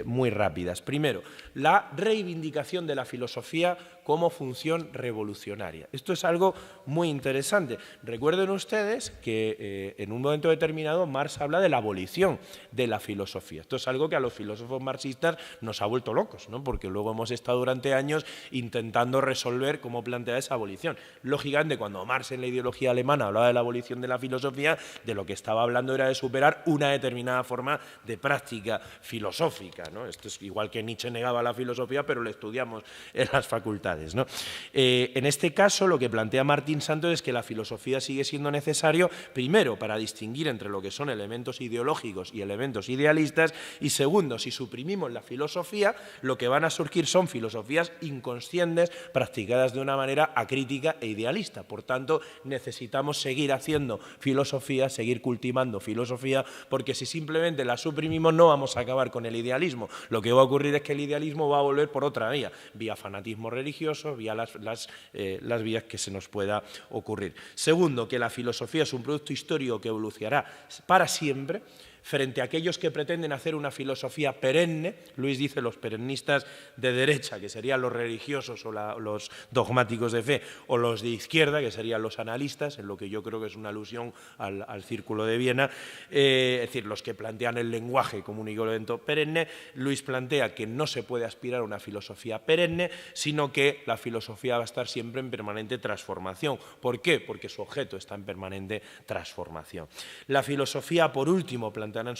Speaker 3: muy rápidas. Primero, la reivindicación de la filosofía como función revolucionaria. Esto es algo muy interesante. Recuerden ustedes que en un momento determinado Marx habla de la abolición de la filosofía. Esto es algo que a los filósofos marxistas nos ha vuelto locos, ¿no? Porque luego hemos estado durante años intentando resolver cómo plantear esa abolición. Lógicamente, cuando Marx en la ideología alemana hablaba de la abolición de la filosofía, de lo que estaba hablando era de superar una determinada forma de práctica filosófica, ¿no? Esto es igual que Nietzsche negaba la filosofía, pero lo estudiamos en las facultades, ¿no? En este caso, lo que plantea Martín Santos es que la filosofía sigue siendo necesario, primero, para distinguir entre lo que son elementos ideológicos y elementos idealistas, y segundo, si suprimimos la filosofía, lo que van a surgir son filosofías inconscientes practicadas de una manera acrítica e idealista. Por tanto, necesitamos seguir haciendo filosofía, seguir cultivando filosofía, porque si simplemente la suprimimos no vamos a acabar con el idealismo. Lo que va a ocurrir es que el idealismo va a volver por otra vía fanatismo religioso, vía las vías que se nos pueda ocurrir. Segundo, que la filosofía es un producto histórico que evolucionará para siempre. Frente a aquellos que pretenden hacer una filosofía perenne, Luis dice los perennistas de derecha, que serían los religiosos o los dogmáticos de fe, o los de izquierda, que serían los analistas, en lo que yo creo que es una alusión al Círculo de Viena, es decir, los que plantean el lenguaje como un elemento perenne. Luis plantea que no se puede aspirar a una filosofía perenne, sino que la filosofía va a estar siempre en permanente transformación. ¿Por qué? Porque su objeto está en permanente transformación. La filosofía, por último, plantea en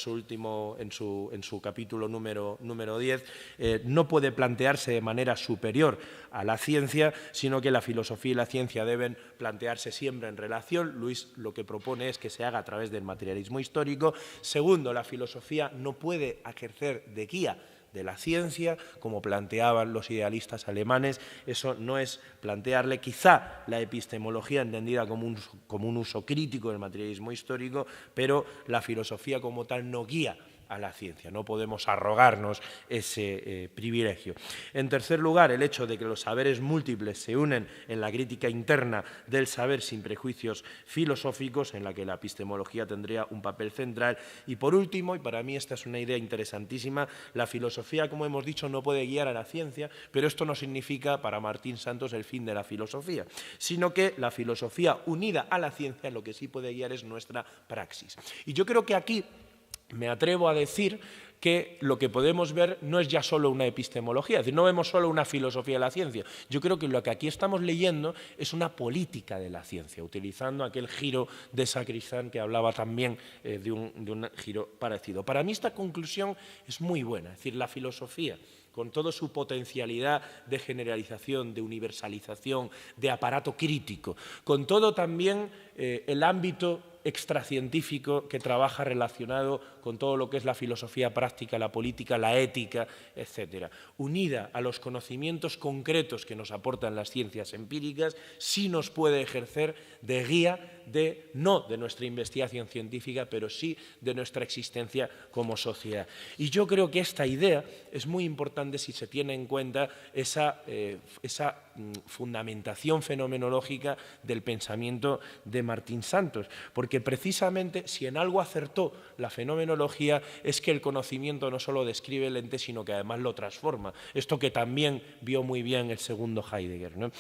Speaker 3: su capítulo número 10, no puede plantearse de manera superior a la ciencia, sino que la filosofía y la ciencia deben plantearse siempre en relación. Luis lo que propone es que se haga a través del materialismo histórico. Segundo, la filosofía no puede ejercer de guía de la ciencia, como planteaban los idealistas alemanes. Eso no es plantearle quizá la epistemología entendida como un uso crítico del materialismo histórico, pero la filosofía como tal no guía a la ciencia, no podemos arrogarnos ese privilegio. En tercer lugar, el hecho de que los saberes múltiples se unen en la crítica interna del saber sin prejuicios filosóficos, en la que la epistemología tendría un papel central. Y por último, y para mí esta es una idea interesantísima, la filosofía, como hemos dicho, no puede guiar a la ciencia, pero esto no significa para Martín Santos el fin de la filosofía, sino que la filosofía unida a la ciencia lo que sí puede guiar es nuestra praxis. Y yo creo que aquí me atrevo a decir que lo que podemos ver no es ya solo una epistemología, es decir, no vemos solo una filosofía de la ciencia. Yo creo que lo que aquí estamos leyendo es una política de la ciencia, utilizando aquel giro de Sacristán que hablaba también de un giro parecido. Para mí esta conclusión es muy buena, es decir, la filosofía, con toda su potencialidad de generalización, de universalización, de aparato crítico, con todo también el ámbito extracientífico que trabaja relacionado con todo lo que es la filosofía práctica, la política, la ética, etcétera. Unida a los conocimientos concretos que nos aportan las ciencias empíricas, sí nos puede ejercer de guía no de nuestra investigación científica, pero sí de nuestra existencia como sociedad. Y yo creo que esta idea es muy importante si se tiene en cuenta esa fundamentación fenomenológica del pensamiento de Martín Santos, porque precisamente si en algo acertó la fenomenología es que el conocimiento no solo describe el ente, sino que además lo transforma. Esto que también vio muy bien el segundo Heidegger, ¿no?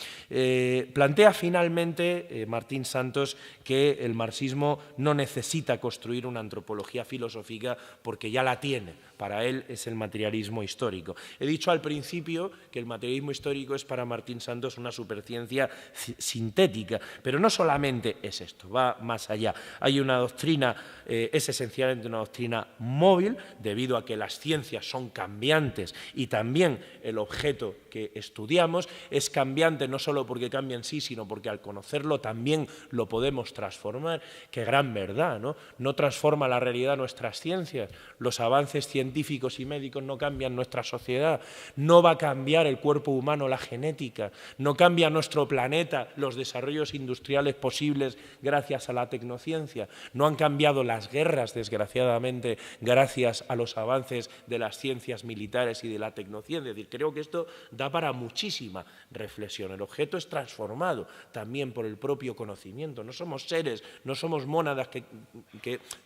Speaker 3: Plantea finalmente Martín Santos que el marxismo no necesita construir una antropología filosófica porque ya la tiene. Para él es el materialismo histórico. He dicho al principio que el materialismo histórico es para Martín Santos una superciencia sintética, pero no solamente es esto, va más allá. Hay una doctrina, es esencialmente una doctrina móvil, debido a que las ciencias son cambiantes y también el objeto que estudiamos es cambiante no solo porque cambia en sí, sino porque al conocerlo también lo podemos transformar. Qué gran verdad, ¿no? No transforma la realidad nuestras ciencias, los avances científicos y médicos no cambian nuestra sociedad, no va a cambiar el cuerpo humano la genética, no cambia nuestro planeta los desarrollos industriales posibles gracias a la tecnociencia, no han cambiado las guerras, desgraciadamente, gracias a los avances de las ciencias militares y de la tecnociencia. Es decir, creo que esto da para muchísima reflexión. El objeto es transformado también por el propio conocimiento. No somos seres, no somos mónadas que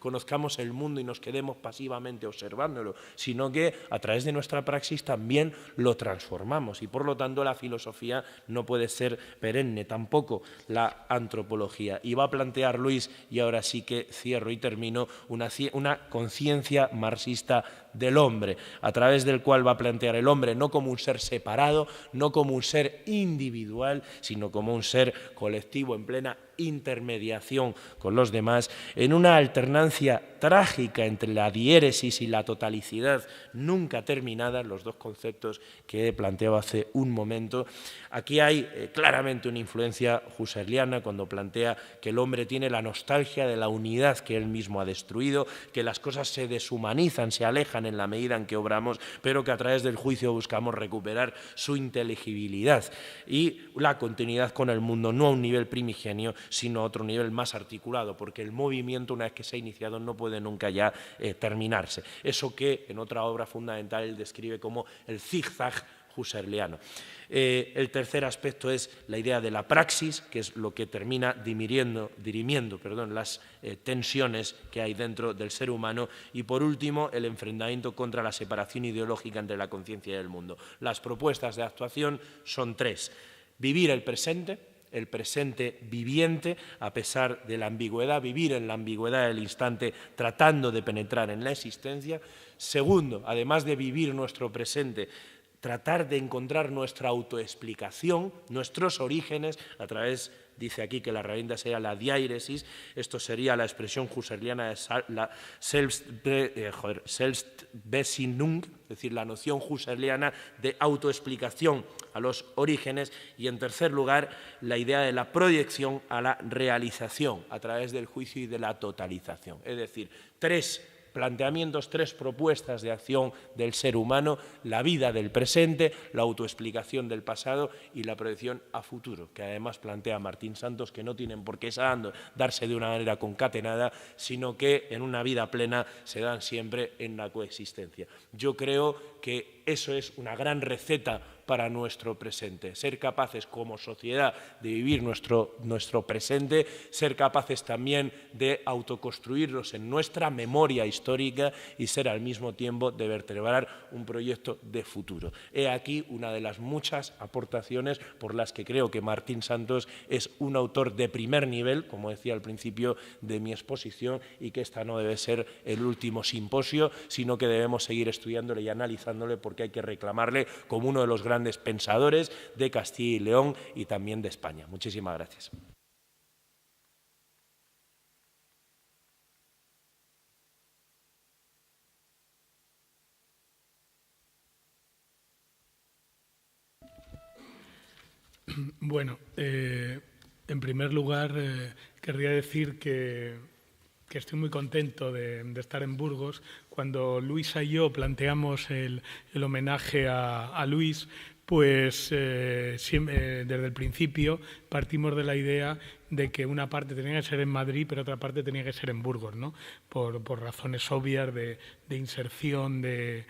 Speaker 3: conozcamos el mundo y nos quedemos pasivamente observándolo, sino que a través de nuestra praxis también lo transformamos y por lo tanto la filosofía no puede ser perenne, tampoco la antropología. Y va a plantear Luis, y ahora sí que cierro y termino, una conciencia marxista del hombre, a través del cual va a plantear el hombre no como un ser separado, no como un ser individual, sino como un ser colectivo en plena intermediación con los demás, en una alternancia trágica entre la diéresis y la totalicidad nunca terminada, los dos conceptos que he planteado hace un momento. Aquí hay claramente una influencia husserliana cuando plantea que el hombre tiene la nostalgia de la unidad que él mismo ha destruido, que las cosas se deshumanizan, se alejan en la medida en que obramos, pero que a través del juicio buscamos recuperar su inteligibilidad y la continuidad con el mundo, no a un nivel primigenio, sino a otro nivel más articulado, porque el movimiento, una vez que se ha iniciado, no puede nunca ya terminarse. Eso que en otra obra fundamental él describe como el zigzag husserliano. El tercer aspecto es la idea de la praxis, que es lo que termina dirimiendo las tensiones que hay dentro del ser humano. Y por último, el enfrentamiento contra la separación ideológica entre la conciencia y el mundo. Las propuestas de actuación son tres: vivir el presente viviente a pesar de la ambigüedad, vivir en la ambigüedad del instante tratando de penetrar en la existencia. Segundo, además de vivir nuestro presente, tratar de encontrar nuestra autoexplicación, nuestros orígenes, a través, dice aquí que la herramienta sería la diairesis, esto sería la expresión husserliana de la Selbstbesinnung, es decir, la noción husserliana de autoexplicación a los orígenes, y en tercer lugar, la idea de la proyección a la realización a través del juicio y de la totalización. Es decir, tres planteamientos, tres propuestas de acción del ser humano: la vida del presente, la autoexplicación del pasado y la proyección a futuro, que además plantea Martín Santos, que no tienen por qué darse de una manera concatenada, sino que en una vida plena se dan siempre en la coexistencia. Yo creo que eso es una gran receta para nuestro presente, ser capaces como sociedad de vivir nuestro presente, ser capaces también de autoconstruirnos en nuestra memoria histórica y ser al mismo tiempo de vertebrar un proyecto de futuro. He aquí una de las muchas aportaciones por las que creo que Martín Santos es un autor de primer nivel, como decía al principio de mi exposición, y que esta no debe ser el último simposio, sino que debemos seguir estudiándole y analizándole, porque hay que reclamarle como uno de los grandes pensadores de Castilla y León y también de España. Muchísimas gracias.
Speaker 4: Bueno, en primer lugar, querría decir que que estoy muy contento de estar en Burgos. Cuando Luisa y yo planteamos el homenaje a Luis, pues desde el principio partimos de la idea de que una parte tenía que ser en Madrid, pero otra parte tenía que ser en Burgos, ¿no? Por razones obvias de inserción de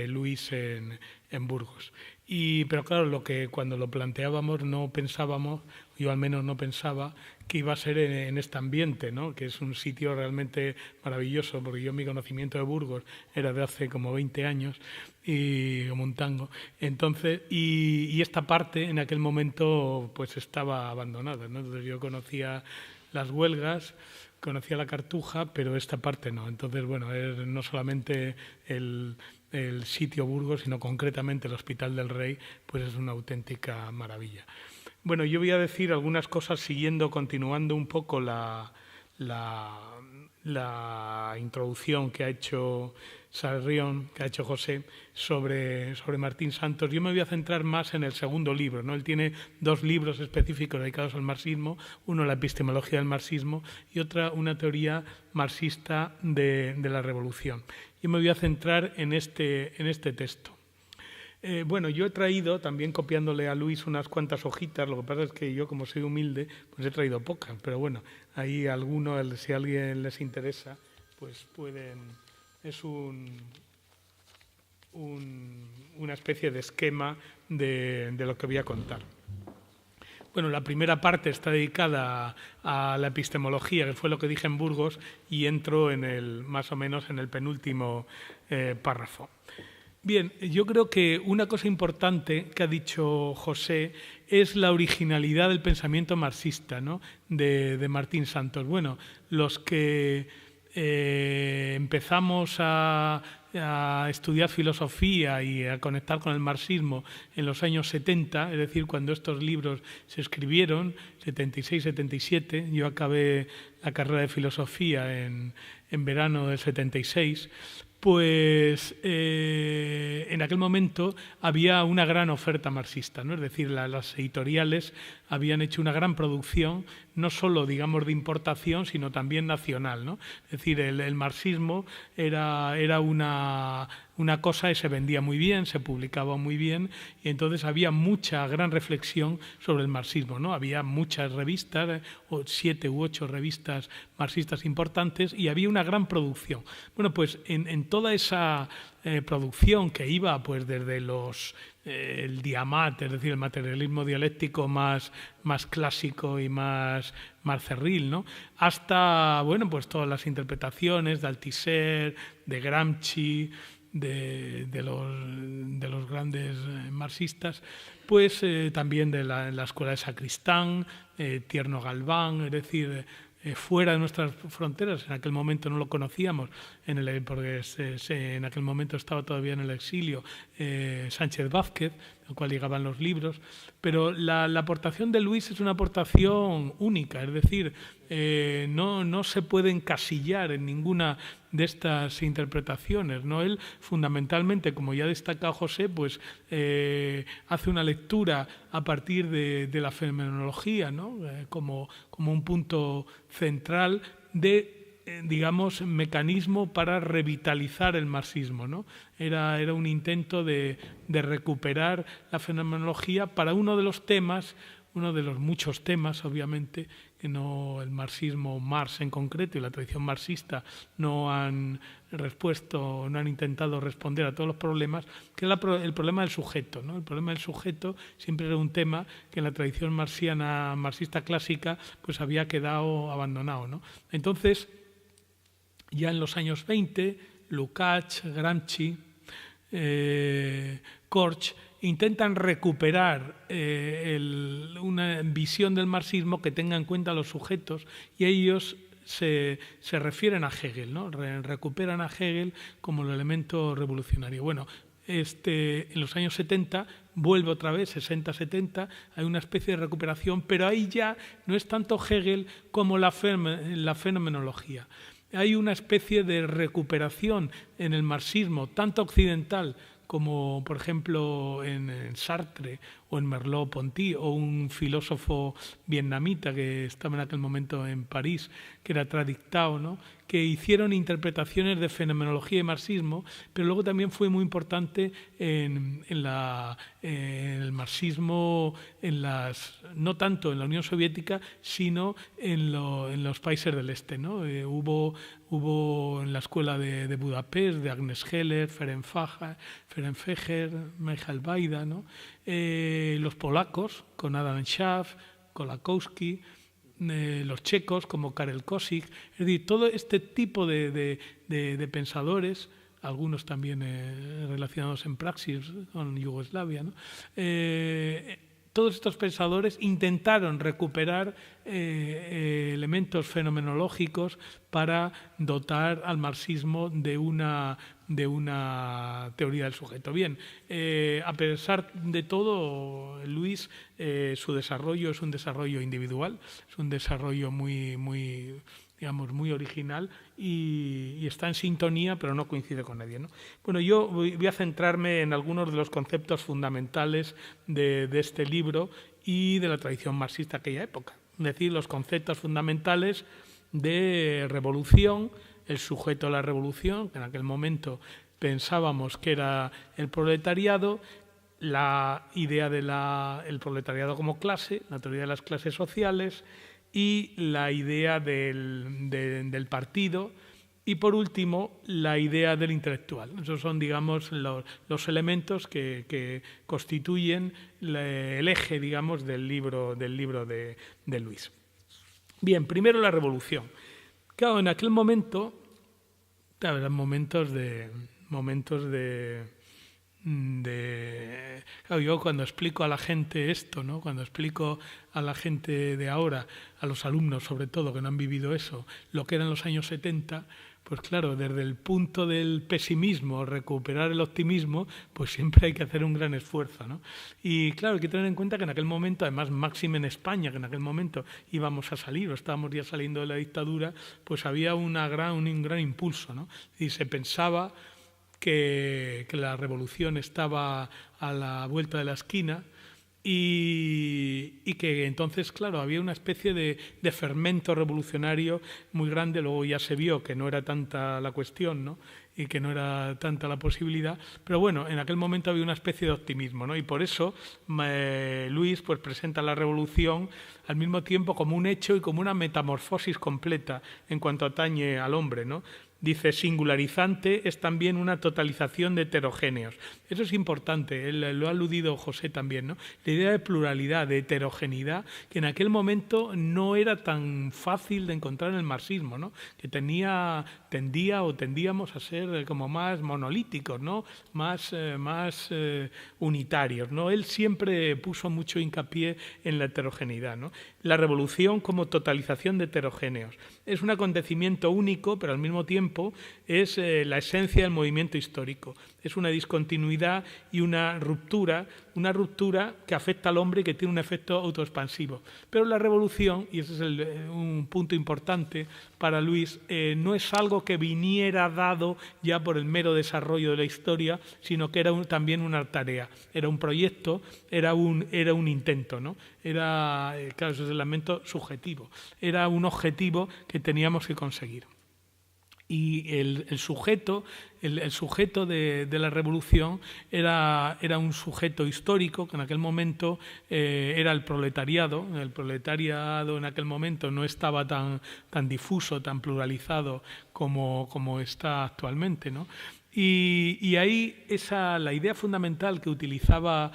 Speaker 4: Luis en Burgos. Pero claro, cuando lo planteábamos no pensábamos, yo al menos no pensaba, que iba a ser en este ambiente, ¿no? Que es un sitio realmente maravilloso, porque yo mi conocimiento de Burgos era de hace como 20 años, y como un tango. Entonces, y esta parte en aquel momento pues estaba abandonada, ¿no? Entonces yo conocía las Huelgas, conocía la Cartuja, pero esta parte no. Entonces, bueno, es no solamente el sitio Burgos, sino concretamente el Hospital del Rey, pues es una auténtica maravilla. Bueno, yo voy a decir algunas cosas continuando un poco la introducción que ha hecho Sarrión, que ha hecho José, sobre Martín Santos. Yo me voy a centrar más en el segundo libro, ¿no? Él tiene 2 libros específicos dedicados al marxismo, uno la epistemología del marxismo y otra una teoría marxista de la revolución. Yo me voy a centrar en este texto. Bueno, yo he traído, también copiándole a Luis, unas cuantas hojitas. Lo que pasa es que yo, como soy humilde, pues he traído pocas. Pero bueno, ahí alguno, si a alguien les interesa, pues pueden... Es una especie de esquema de lo que voy a contar. Bueno, la primera parte está dedicada a la epistemología, que fue lo que dije en Burgos, y entro más o menos en el penúltimo párrafo. Bien, yo creo que una cosa importante que ha dicho José es la originalidad del pensamiento marxista, ¿no? de Martín Santos. Bueno, los que empezamos a estudiar filosofía y a conectar con el marxismo en los años 70, es decir, cuando estos libros se escribieron, 76-77, yo acabé la carrera de filosofía en verano del 76, pues en aquel momento había una gran oferta marxista, ¿no? Es decir, las editoriales habían hecho una gran producción, no solo, digamos, de importación, sino también nacional, ¿no? Es decir, el marxismo era una cosa que se vendía muy bien, se publicaba muy bien, y entonces había mucha gran reflexión sobre el marxismo, ¿no? Había muchas revistas, 7 u 8 revistas marxistas importantes, y había una gran producción. Bueno, pues en toda esa producción que iba pues desde el diamat, es decir, el materialismo dialéctico más clásico y más cerril, ¿no? Hasta, bueno, pues todas las interpretaciones de Althusser, de Gramsci, de los grandes marxistas, pues también de la escuela de Sacristán, Tierno Galván, es decir, fuera de nuestras fronteras. En aquel momento no lo conocíamos, porque en aquel momento estaba todavía en el exilio Sánchez Vázquez, al cual llegaban los libros, pero la aportación de Luis es una aportación única, es decir, no se puede encasillar en ninguna de estas interpretaciones, ¿no? Él fundamentalmente, como ya destaca José, pues hace una lectura a partir de la fenomenología, ¿no? Como un punto central de digamos, mecanismo para revitalizar el marxismo, ¿no? Era un intento de recuperar la fenomenología para uno de los temas, uno de los muchos temas, obviamente, que no el marxismo, Marx en concreto y la tradición marxista no han intentado responder a todos los problemas, que es el problema del sujeto, ¿no? El problema del sujeto siempre era un tema que en la tradición marxista clásica pues había quedado abandonado, ¿no? Entonces, ya en los años 20, Lukács, Gramsci, Korch intentan recuperar una visión del marxismo que tenga en cuenta a los sujetos, y ellos se refieren a Hegel, ¿no? Recuperan a Hegel como el elemento revolucionario. Bueno, en los años 70 vuelve otra vez, 60-70, hay una especie de recuperación, pero ahí ya no es tanto Hegel como la fenomenología. Hay una especie de recuperación en el marxismo, tanto occidental como, por ejemplo, en Sartre o en Merleau-Ponty, o un filósofo vietnamita que estaba en aquel momento en París, que era Tradictao, ¿no?, que hicieron interpretaciones de fenomenología y marxismo, pero luego también fue muy importante en el marxismo, no tanto en la Unión Soviética, sino en los países del este, ¿no? Hubo en la escuela de Budapest, de Agnes Heller, Ferenc Fejer, Michał Wajda, ¿no? Los polacos, con Adam Schaff, Kolakowski, los checos como Karel Kosik, es decir, todo este tipo de pensadores, algunos también relacionados en praxis con Yugoslavia, ¿no? Todos estos pensadores intentaron recuperar elementos fenomenológicos para dotar al marxismo de una teoría del sujeto. Bien, a pesar de todo, Luis, su desarrollo es un desarrollo individual, es un desarrollo muy original y está en sintonía, pero no coincide con nadie, ¿no? Bueno, yo voy a centrarme en algunos de los conceptos fundamentales de este libro y de la tradición marxista de aquella época. Es decir, los conceptos fundamentales de revolución, el sujeto de la revolución, que en aquel momento pensábamos que era el proletariado, la idea del proletariado como clase, la teoría de las clases sociales y la idea del partido y, por último, la idea del intelectual. Esos son, digamos, los elementos que constituyen el eje, digamos, del libro de Luis. Bien, primero la revolución. Claro, en aquel momento, claro, eran momentos de claro, yo cuando explico a la gente esto, ¿no?, cuando explico a la gente de ahora, a los alumnos sobre todo que no han vivido eso, lo que eran los años 70, pues claro, desde el punto del pesimismo, recuperar el optimismo, pues siempre hay que hacer un gran esfuerzo, ¿no? Y claro, hay que tener en cuenta que en aquel momento, además máxime en España, que en aquel momento íbamos a salir o estábamos ya saliendo de la dictadura, pues había un gran impulso, ¿no? Y se pensaba que la revolución estaba a la vuelta de la esquina y que entonces, claro, había una especie de fermento revolucionario muy grande. Luego ya se vio que no era tanta la cuestión, ¿no?, y que no era tanta la posibilidad, pero bueno, en aquel momento había una especie de optimismo, ¿no? Y por eso Luis pues presenta la revolución al mismo tiempo como un hecho y como una metamorfosis completa en cuanto atañe al hombre, ¿no? Dice, singularizante es también una totalización de heterogéneos. Eso es importante, lo ha aludido José también, ¿no? La idea de pluralidad, de heterogeneidad, que en aquel momento no era tan fácil de encontrar en el marxismo, ¿no?, que tendíamos a ser como más monolíticos, ¿no?, más unitarios, ¿no? Él siempre puso mucho hincapié en la heterogeneidad, ¿no? La revolución como totalización de heterogéneos. Es un acontecimiento único, pero al mismo tiempo es la esencia del movimiento histórico. Es una discontinuidad y una ruptura que afecta al hombre y que tiene un efecto autoexpansivo. Pero la revolución, y ese es un punto importante para Luis, no es algo que viniera dado ya por el mero desarrollo de la historia, sino que era también una tarea, era un proyecto, era un intento, ¿no? Era, claro, ese es el elemento subjetivo, era un objetivo que teníamos que conseguir. Y el sujeto de la revolución era un sujeto histórico que en aquel momento era el proletariado. El proletariado en aquel momento no estaba tan difuso, tan pluralizado como está actualmente, ¿no? Y ahí la idea fundamental que utilizaba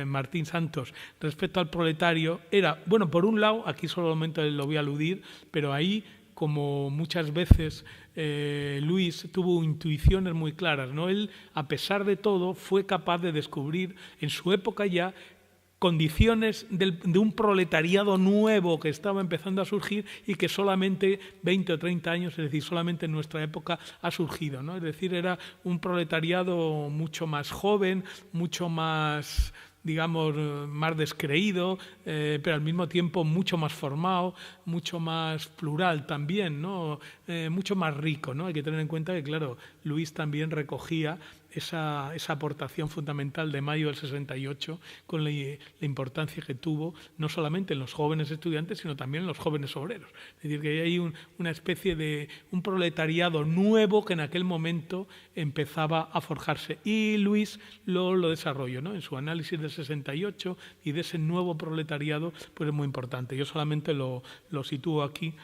Speaker 4: Martín Santos respecto al proletario era, bueno, por un lado, aquí solamente lo voy a aludir, pero ahí, como muchas veces Luis tuvo intuiciones muy claras, ¿no? Él, a pesar de todo, fue capaz de descubrir en su época ya condiciones de un proletariado nuevo que estaba empezando a surgir y que solamente 20 o 30 años, es decir, solamente en nuestra época ha surgido, ¿no? Es decir, era un proletariado mucho más joven, mucho más, digamos, más descreído, pero al mismo tiempo mucho más formado, mucho más plural también, ¿no? Mucho más rico, ¿no? Hay que tener en cuenta que, claro, Luis también recogía esa aportación fundamental de mayo del 68 con la importancia que tuvo no solamente en los jóvenes estudiantes, sino también en los jóvenes obreros. Es decir, que hay una especie de un proletariado nuevo que en aquel momento empezaba a forjarse. Y Luis lo desarrolló, ¿no? En su análisis del 68 y de ese nuevo proletariado, pues es muy importante. Yo solamente lo sitúo aquí.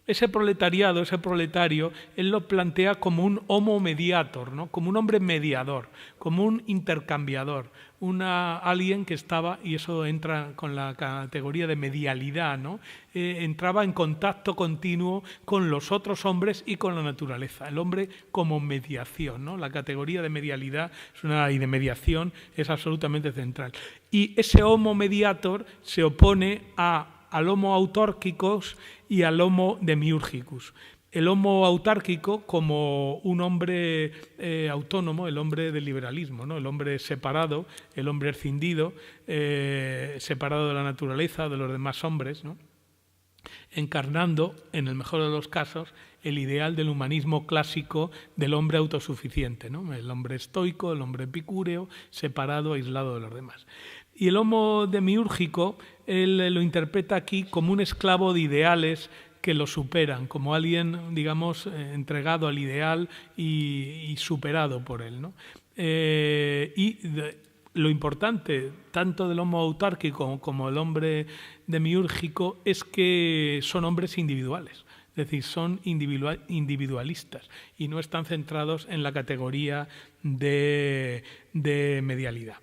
Speaker 4: Ese proletariado, ese proletario, él lo plantea como un homo mediator, ¿no? Como un hombre mediador, como un intercambiador, alguien que estaba, y eso entra con la categoría de medialidad, ¿no? Entraba en contacto continuo con los otros hombres y con la naturaleza. El hombre como mediación, ¿no? La categoría de medialidad y de mediación es absolutamente central. Y ese homo mediator se opone al homo autárquicos y al homo demiurgicus. El homo autárquico como un hombre autónomo, el hombre del liberalismo, ¿no? El hombre separado, el hombre escindido, separado de la naturaleza, de los demás hombres, ¿no? Encarnando, en el mejor de los casos, el ideal del humanismo clásico del hombre autosuficiente, ¿no? El hombre estoico, el hombre epicúreo, separado, aislado de los demás. Y el homo demiúrgico, él lo interpreta aquí como un esclavo de ideales que lo superan, como alguien, digamos, entregado al ideal y superado por él, ¿no? Lo importante, tanto del homo autárquico como del hombre demiúrgico, es que son hombres individuales. Es decir, son individualistas y no están centrados en la categoría de medialidad.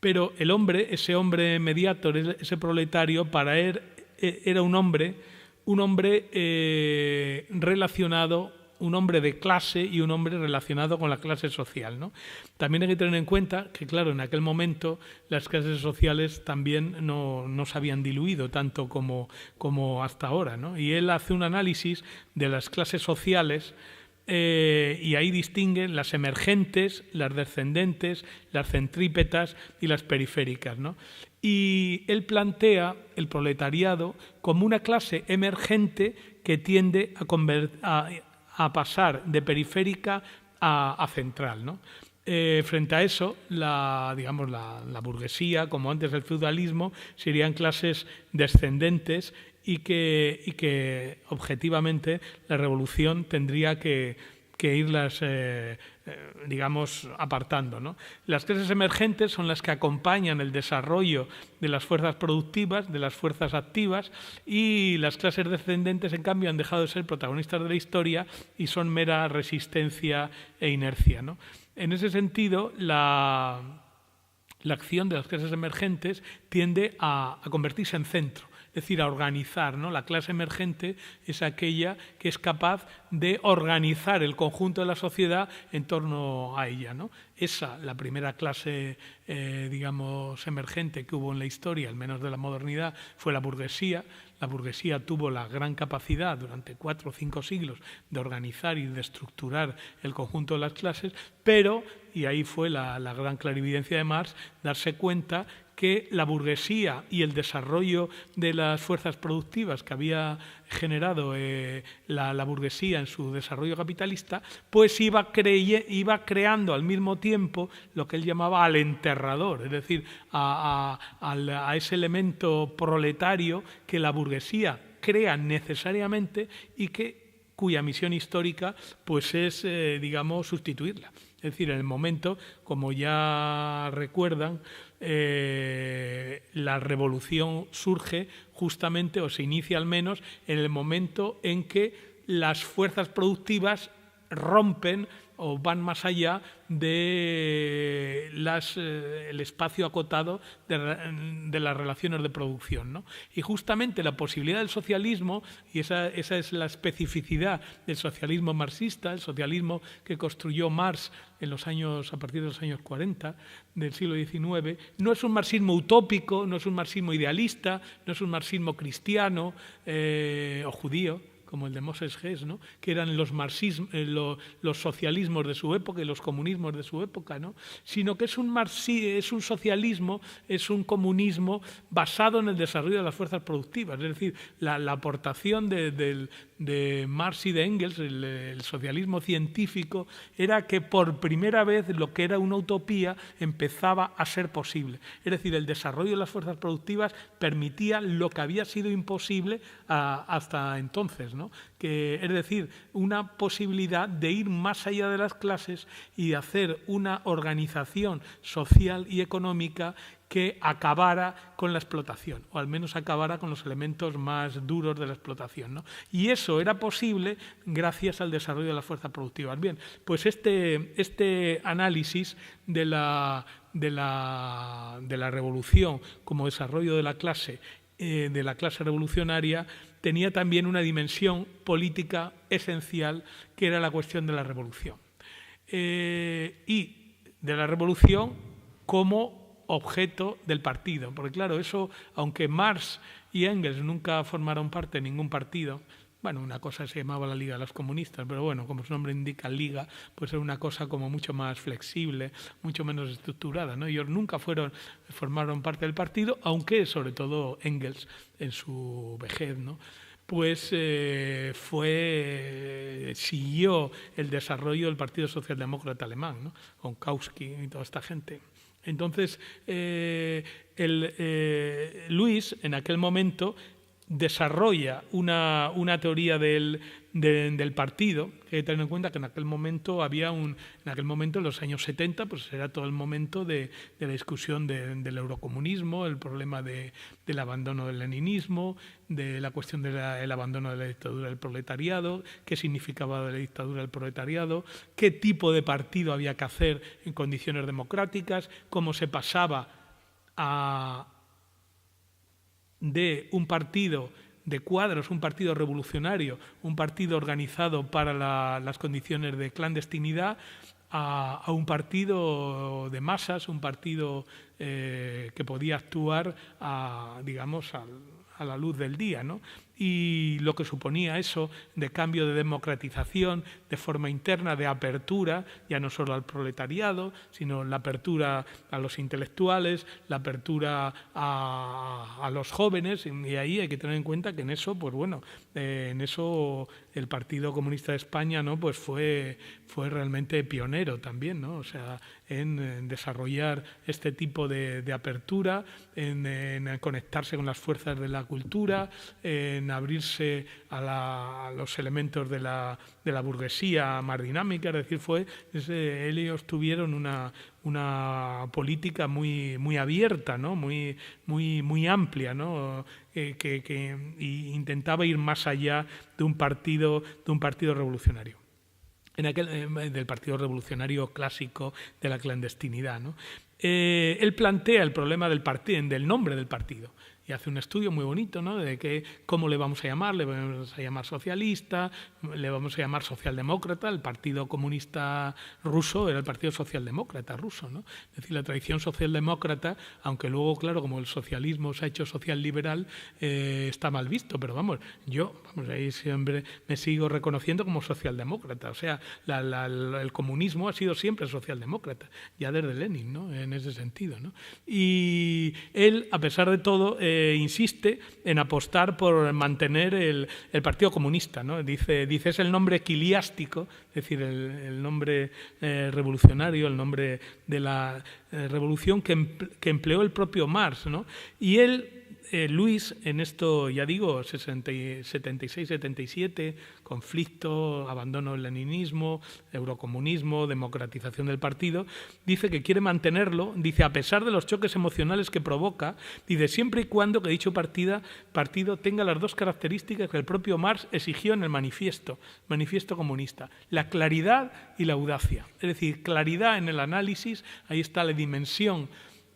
Speaker 4: Pero el hombre, ese hombre mediator, ese proletario, para él era un hombre relacionado, un hombre de clase y un hombre relacionado con la clase social, ¿no? También hay que tener en cuenta que, claro, en aquel momento las clases sociales también no se habían diluido tanto como hasta ahora, ¿no? Y él hace un análisis de las clases sociales y ahí distingue las emergentes, las descendentes, las centrípetas y las periféricas, ¿no? Y él plantea el proletariado como una clase emergente que tiende a pasar de periférica a central, ¿no? Frente a eso, la burguesía, como antes el feudalismo, serían clases descendentes y que objetivamente la revolución tendría que irlas, apartando, ¿no? Las clases emergentes son las que acompañan el desarrollo de las fuerzas productivas, de las fuerzas activas, y las clases descendentes, en cambio, han dejado de ser protagonistas de la historia y son mera resistencia e inercia, ¿no? En ese sentido, la acción de las clases emergentes tiende a convertirse en centro. Es decir, a organizar, ¿no? La clase emergente es aquella que es capaz de organizar el conjunto de la sociedad en torno a ella, ¿no? La primera clase, emergente que hubo en la historia, al menos de la modernidad, fue la burguesía. La burguesía tuvo la gran capacidad durante 4 o 5 siglos de organizar y de estructurar el conjunto de las clases, pero, y ahí fue la gran clarividencia de Marx, darse cuenta que la burguesía y el desarrollo de las fuerzas productivas que había generado la burguesía en su desarrollo capitalista, pues iba creando al mismo tiempo lo que él llamaba al enterrador, es decir, a ese elemento proletario que la burguesía crea necesariamente y cuya misión histórica pues es, sustituirla. Es decir, en el momento, como ya recuerdan, la revolución surge justamente, o se inicia al menos, en el momento en que las fuerzas productivas rompen o van más allá de el espacio acotado de las relaciones de producción, ¿no? Y justamente la posibilidad del socialismo, y esa es la especificidad del socialismo marxista, el socialismo que construyó Marx a partir de los años 40 del siglo XIX, no es un marxismo utópico, no es un marxismo idealista, no es un marxismo cristiano o judío, como el de Moses Hess, ¿no? Que eran los socialismos de su época y los comunismos de su época, ¿no? Sino que es un socialismo, es un comunismo basado en el desarrollo de las fuerzas productivas, es decir, la aportación de Marx y de Engels, el socialismo científico, era que por primera vez lo que era una utopía empezaba a ser posible. Es decir, el desarrollo de las fuerzas productivas permitía lo que había sido imposible hasta entonces, ¿no? Es decir, una posibilidad de ir más allá de las clases y de hacer una organización social y económica que acabara con la explotación, o al menos acabara con los elementos más duros de la explotación, ¿no? Y eso era posible gracias al desarrollo de las fuerzas productivas. Bien, pues este análisis de la revolución como desarrollo de la clase revolucionaria tenía también una dimensión política esencial, que era la cuestión de la revolución. Y de la revolución como objeto del partido. Porque claro, eso, aunque Marx y Engels nunca formaron parte de ningún partido, bueno, una cosa se llamaba la Liga de los Comunistas, pero bueno, como su nombre indica, Liga, pues era una cosa como mucho más flexible, mucho menos estructurada, ¿no? Ellos nunca formaron parte del partido, aunque sobre todo Engels en su vejez, ¿no? Pues siguió el desarrollo del Partido Socialdemócrata Alemán, ¿no? Con Kautsky y toda esta gente. Entonces, Luis, en aquel momento, desarrolla una teoría del partido, que hay que tener en cuenta que en aquel momento en los años 70, pues era todo el momento de la discusión del eurocomunismo, el problema del abandono del leninismo, de la cuestión del abandono de la dictadura del proletariado, qué significaba la dictadura del proletariado, qué tipo de partido había que hacer en condiciones democráticas, cómo se pasaba de un partido de cuadros, un partido revolucionario, un partido organizado para las condiciones de clandestinidad, a un partido de masas, un partido que podía actuar, digamos, a la luz del día, ¿no? Y lo que suponía eso de cambio de democratización, de forma interna, de apertura, ya no solo al proletariado, sino la apertura a los intelectuales, la apertura a los jóvenes, y ahí hay que tener en cuenta que en eso, pues bueno, en eso el Partido Comunista de España, ¿no? Pues fue realmente pionero también, ¿no? O sea, en desarrollar este tipo de apertura, en conectarse con las fuerzas de la cultura, en abrirse a los elementos de la burguesía más dinámica, es decir, ellos tuvieron una política muy abierta, ¿no? muy amplia, ¿no? que intentaba ir más allá de un partido revolucionario. Del partido revolucionario clásico de la clandestinidad, ¿no? Él plantea el problema del nombre del partido. Y hace un estudio muy bonito, ¿no? De cómo le vamos a llamar. Le vamos a llamar socialista, le vamos a llamar socialdemócrata. El Partido Comunista ruso era el Partido Socialdemócrata ruso, ¿no? Es decir, la tradición socialdemócrata, aunque luego, claro, como el socialismo se ha hecho social liberal, está mal visto. Pero ahí siempre me sigo reconociendo como socialdemócrata. O sea, el comunismo ha sido siempre socialdemócrata, ya desde Lenin, ¿no? En ese sentido, ¿no? Y él, a pesar de todo, insiste en apostar por mantener el Partido Comunista, ¿no? Dice es el nombre equiliástico, es decir, el nombre revolucionario, el nombre de la revolución que empleó el propio Marx, ¿no? Y él, Luis, en esto, ya digo, 76-77, conflicto, abandono del leninismo, eurocomunismo, democratización del partido, dice que quiere mantenerlo, dice, a pesar de los choques emocionales que provoca, dice, siempre y cuando que dicho partido tenga las dos características que el propio Marx exigió en el manifiesto comunista, la claridad y la audacia. Es decir, claridad en el análisis, ahí está la dimensión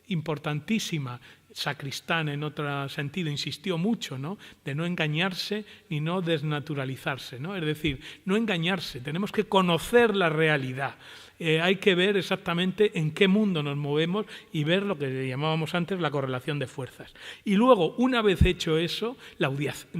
Speaker 4: importantísima. Sacristán, en otro sentido, insistió mucho, ¿no? De no engañarse ni no desnaturalizarse, ¿no? Es decir, no engañarse, tenemos que conocer la realidad. Hay que ver exactamente en qué mundo nos movemos y ver lo que llamábamos antes la correlación de fuerzas. Y luego, una vez hecho eso, la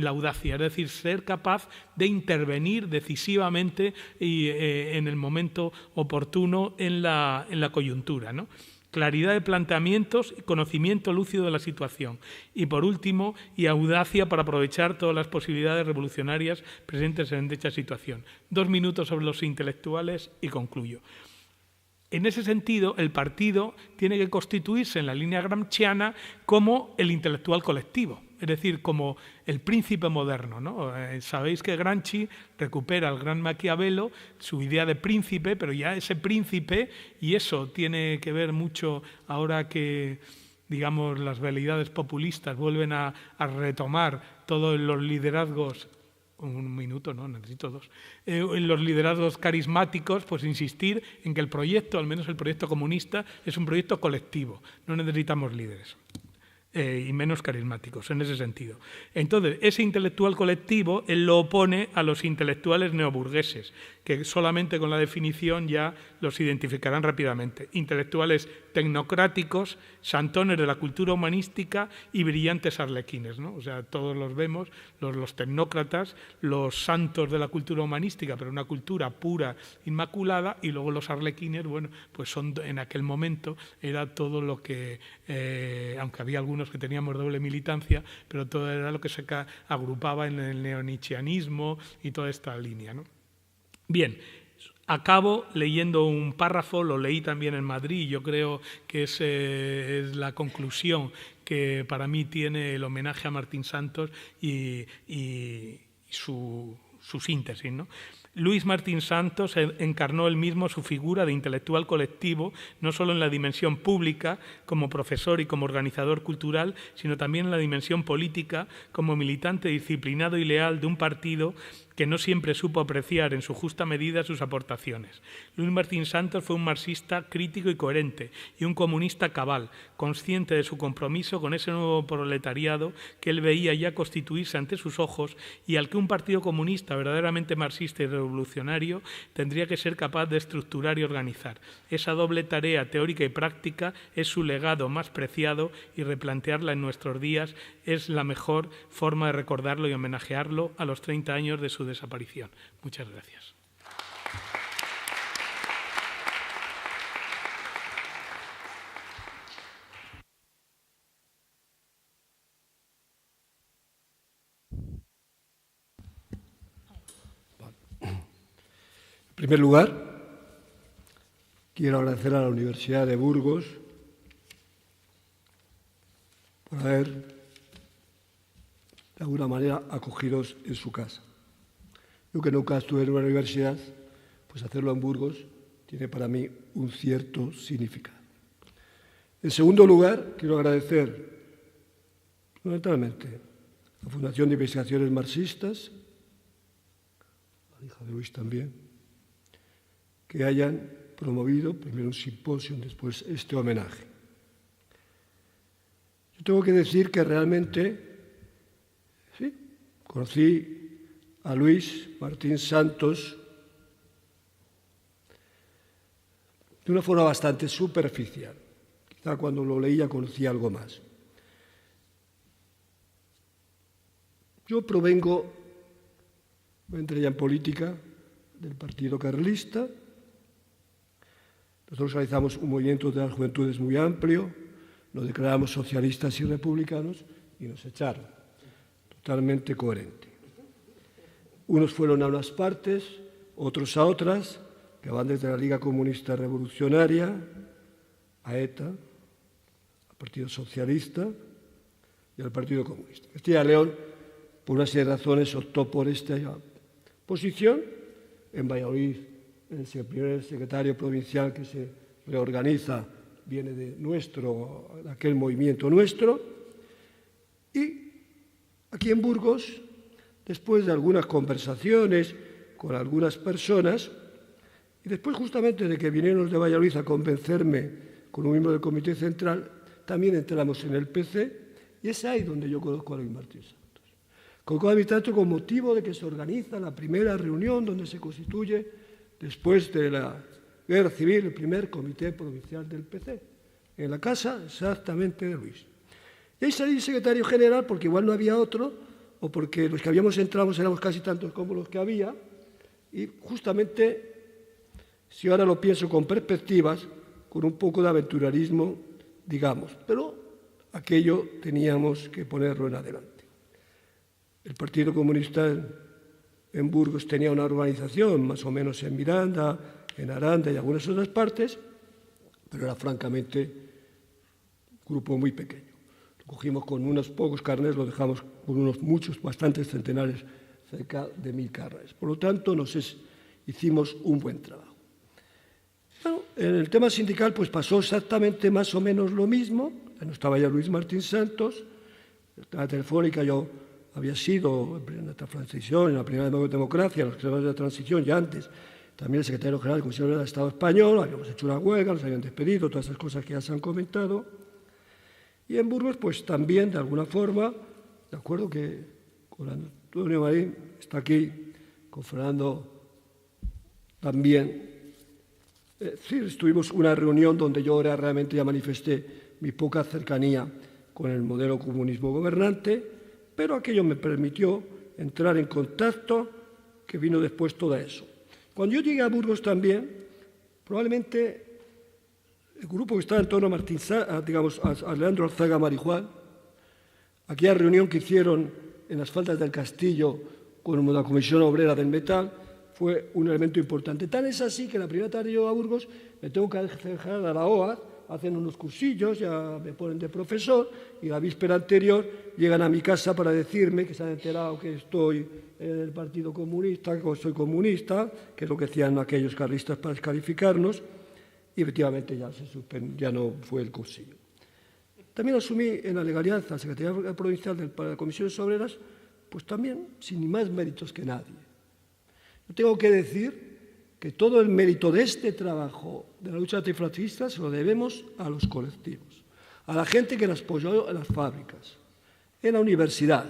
Speaker 4: audacia, es decir, ser capaz de intervenir decisivamente y en el momento oportuno en la coyuntura, ¿no? claridad de planteamientos y conocimiento lúcido de la situación. Y por último, y audacia para aprovechar todas las posibilidades revolucionarias presentes en dicha situación. 2 minutos sobre los intelectuales y concluyo. En ese sentido, el partido tiene que constituirse en la línea gramsciana como el intelectual colectivo, es decir, como el príncipe moderno, ¿no? Sabéis que Gramsci recupera al gran Maquiavelo su idea de príncipe, pero ya ese príncipe, y eso tiene que ver mucho ahora que, digamos, las veleidades populistas vuelven a retomar todos los liderazgos. Un minuto, no, necesito 2. En los liderazgos carismáticos, pues insistir en que el proyecto, al menos el proyecto comunista, es un proyecto colectivo. No necesitamos líderes. Y menos carismáticos, en ese sentido. Entonces, ese intelectual colectivo, él lo opone a los intelectuales neoburgueses, que solamente con la definición ya los identificarán rápidamente. Intelectuales tecnocráticos, santones de la cultura humanística y brillantes arlequines, ¿no? O sea, todos los vemos, los tecnócratas, los santos de la cultura humanística, pero una cultura pura, inmaculada, y luego los arlequines, bueno, pues son en aquel momento era todo lo que, aunque había algunos que teníamos doble militancia, pero todo era lo que se agrupaba en el neonietzscheanismo y toda esta línea, ¿no? Bien, acabo leyendo un párrafo, lo leí también en Madrid, yo creo que es la conclusión que para mí tiene el homenaje a Martín Santos y su síntesis, ¿no? Luis Martín Santos encarnó él mismo su figura de intelectual colectivo, no solo en la dimensión pública, como profesor y como organizador cultural, sino también en la dimensión política, como militante disciplinado y leal de un partido que no siempre supo apreciar en su justa medida sus aportaciones. Luis Martín Santos fue un marxista crítico y coherente y un comunista cabal, consciente de su compromiso con ese nuevo proletariado que él veía ya constituirse ante sus ojos y al que un partido comunista verdaderamente marxista y revolucionario tendría que ser capaz de estructurar y organizar. Esa doble tarea teórica y práctica es su legado más preciado y replantearla en nuestros días es la mejor forma de recordarlo y homenajearlo a los 30 años de su desaparición. Muchas gracias.
Speaker 5: En primer lugar, quiero agradecer a la Universidad de Burgos por haber, de alguna manera, acogidos en su casa. Yo que nunca estuve en una universidad, pues hacerlo en Burgos tiene para mí un cierto significado. En segundo lugar, quiero agradecer fundamentalmente a la Fundación de Investigaciones Marxistas, a la hija de Luis también, que hayan promovido primero un simposio, después este homenaje. Yo tengo que decir que realmente, sí, conocí a Luis Martín Santos de una forma bastante superficial. Quizá cuando lo leía conocía algo más. Yo provengo, entré ya en política, del Partido Carlista. Nosotros realizamos un movimiento de las juventudes muy amplio, nos declaramos socialistas y republicanos y nos echaron. Totalmente coherente. Unos fueron a unas partes, otros a otras, que van desde la Liga Comunista Revolucionaria a ETA, al Partido Socialista y al Partido Comunista. Castilla y León, por una serie de razones, optó por esta posición. En Valladolid, el primer secretario provincial que se reorganiza viene de aquel movimiento nuestro. Y aquí en Burgos, después de algunas conversaciones con algunas personas, y después justamente de que vinieron los de Valladolid a convencerme con un miembro del Comité Central, también entramos en el PC, y es ahí donde yo conozco a Luis Martín Santos. Conozco a Luis Santos con motivo de que se organiza la primera reunión donde se constituye, después de la Guerra Civil, el primer Comité Provincial del PC, en la casa exactamente de Luis. Y ahí salí secretario general porque igual no había otro, o porque los que habíamos entrado éramos casi tantos como los que había, y justamente, si ahora lo pienso con perspectivas, con un poco de aventurarismo, digamos, pero aquello teníamos que ponerlo en adelante. El Partido Comunista en Burgos tenía una organización, más o menos en Miranda, en Aranda y algunas otras partes, pero era francamente un grupo muy pequeño. Lo cogimos con unos pocos carnets, lo dejamos con unos muchos, bastantes centenares, cerca de 1000 carnets. Por lo tanto, hicimos un buen trabajo. Bueno, en el tema sindical pues pasó exactamente más o menos lo mismo. No estaba ya Luis Martín Santos. En la Telefónica yo había sido en la transición, en la primera democracia, en los secretarios de la transición, ya antes, también el secretario general de la Comisión del Estado Español, habíamos hecho una huelga, nos habían despedido, todas esas cosas que ya se han comentado. Y en Burgos, pues también, de alguna forma, de acuerdo que con Antonio Marín está aquí, con Fernando también. Sí, tuvimos una reunión donde yo realmente ya manifesté mi poca cercanía con el modelo comunismo gobernante, pero aquello me permitió entrar en contacto, que vino después todo eso. Cuando yo llegué a Burgos también, probablemente el grupo que estaba en torno a Leandro Alzaga Marijuán, aquella reunión que hicieron en las faldas del Castillo con la Comisión Obrera del Metal, fue un elemento importante. Tan es así que la primera tarde yo a Burgos me tengo que dejar a la OAD, hacen unos cursillos, ya me ponen de profesor, y la víspera anterior llegan a mi casa para decirme que se han enterado que estoy en el Partido Comunista, que soy comunista, que es lo que hacían aquellos carlistas para descalificarnos, y efectivamente ya no fue el cursillo. También asumí en la legalidad la Secretaría Provincial de las Comisiones Obreras, pues también sin más méritos que nadie. Yo tengo que decir que todo el mérito de este trabajo de la lucha antifascista se lo debemos a los colectivos, a la gente que nos apoyó en las fábricas, en la universidad,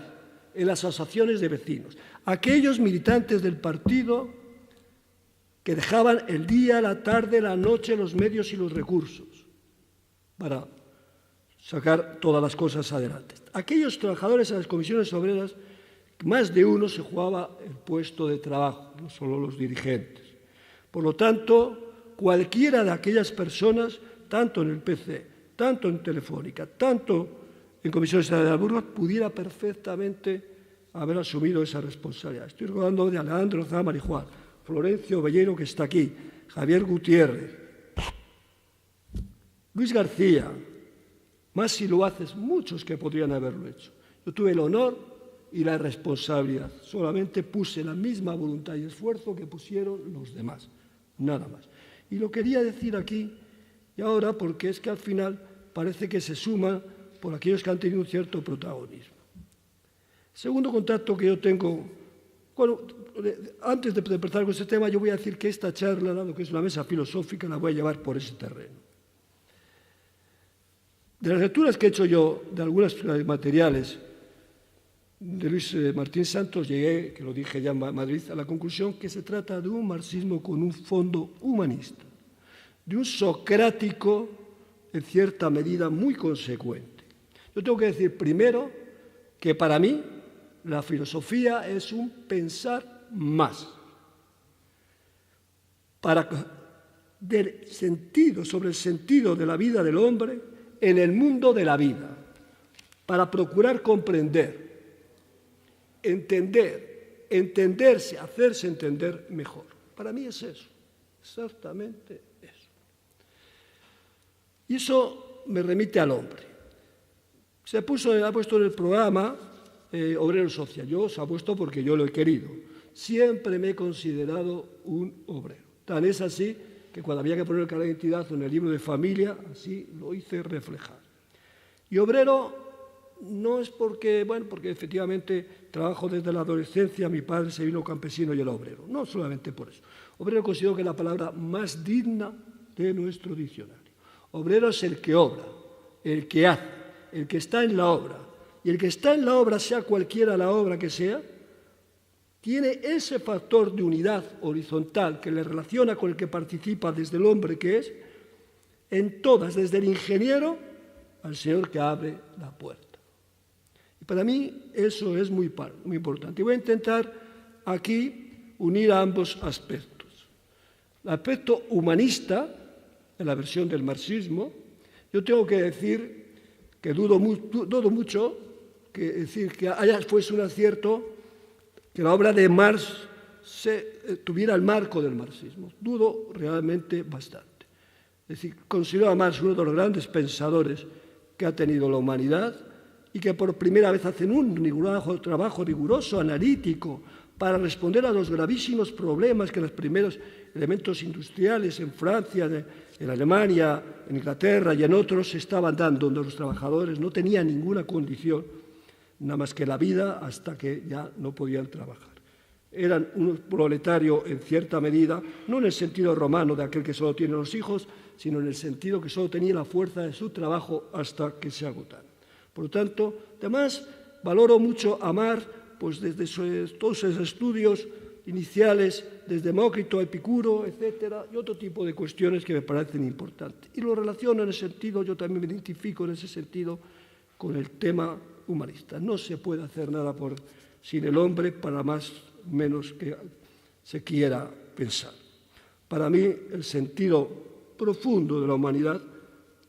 Speaker 5: en las asociaciones de vecinos, a aquellos militantes del partido que dejaban el día, la tarde, la noche, los medios y los recursos para sacar todas las cosas adelante. Aquellos trabajadores en las comisiones obreras, más de uno se jugaba el puesto de trabajo, no solo los dirigentes. Por lo tanto, cualquiera de aquellas personas, tanto en el PC, tanto en Telefónica, tanto en Comisiones de Burgos, pudiera perfectamente haber asumido esa responsabilidad. Estoy recordando de Alejandro Alzaga Marijuán, Florencio Bellero, que está aquí, Javier Gutiérrez, Luis García, más si lo haces, muchos que podrían haberlo hecho. Yo tuve el honor y la responsabilidad. Solamente puse la misma voluntad y esfuerzo que pusieron los demás, nada más. Y lo quería decir aquí y ahora porque es que al final parece que se suma por aquellos que han tenido un cierto protagonismo. Segundo contacto que yo tengo, bueno, antes de empezar con este tema, yo voy a decir que esta charla, dado que es una mesa filosófica, la voy a llevar por ese terreno. De las lecturas que he hecho yo de algunos materiales de Luis Martín Santos, llegué, que lo dije ya en Madrid, a la conclusión que se trata de un marxismo con un fondo humanista, de un socrático, en cierta medida, muy consecuente. Yo tengo que decir primero que para mí la filosofía es un pensar más. Del sentido, sobre el sentido de la vida del hombre en el mundo de la vida, para procurar comprender, entender, entenderse, hacerse entender mejor. Para mí es eso, exactamente eso. Y eso me remite al hombre. Ha puesto en el programa obrero social. Yo os ha puesto porque yo lo he querido. Siempre me he considerado un obrero. Tan es así que cuando había que poner el carnet de identidad en el libro de familia, así lo hice reflejar. Y obrero no es porque, bueno, porque efectivamente trabajo desde la adolescencia, mi padre se vino campesino y era obrero. No solamente por eso. Obrero considero que es la palabra más digna de nuestro diccionario. Obrero es el que obra, el que hace, el que está en la obra. Y el que está en la obra, sea cualquiera la obra que sea, tiene ese factor de unidad horizontal que le relaciona con el que participa desde el hombre que es, en todas, desde el ingeniero al señor que abre la puerta. Y para mí eso es muy importante. Y voy a intentar aquí unir ambos aspectos. El aspecto humanista, en la versión del marxismo. Yo tengo que decir que dudo mucho que fuese un acierto que la obra de Marx tuviera el marco del marxismo. Dudo realmente bastante. Es decir, considero a Marx uno de los grandes pensadores que ha tenido la humanidad y que por primera vez hacen un trabajo riguroso, analítico, para responder a los gravísimos problemas que los primeros elementos industriales en Francia, en Alemania, en Inglaterra y en otros se estaban dando, donde los trabajadores no tenían ninguna condición, nada más que la vida, hasta que ya no podían trabajar. Eran un proletario en cierta medida, no en el sentido romano de aquel que solo tiene los hijos, sino en el sentido que solo tenía la fuerza de su trabajo hasta que se agotaran. Por lo tanto, además, valoro mucho a Marx, pues desde todos sus estudios iniciales, desde Demócrito, Epicuro, etcétera, y otro tipo de cuestiones que me parecen importantes. Y lo relaciono en ese sentido, yo también me identifico en ese sentido con el tema humanista. No se puede hacer nada sin el hombre, para más o menos que se quiera pensar. Para mí, el sentido profundo de la humanidad,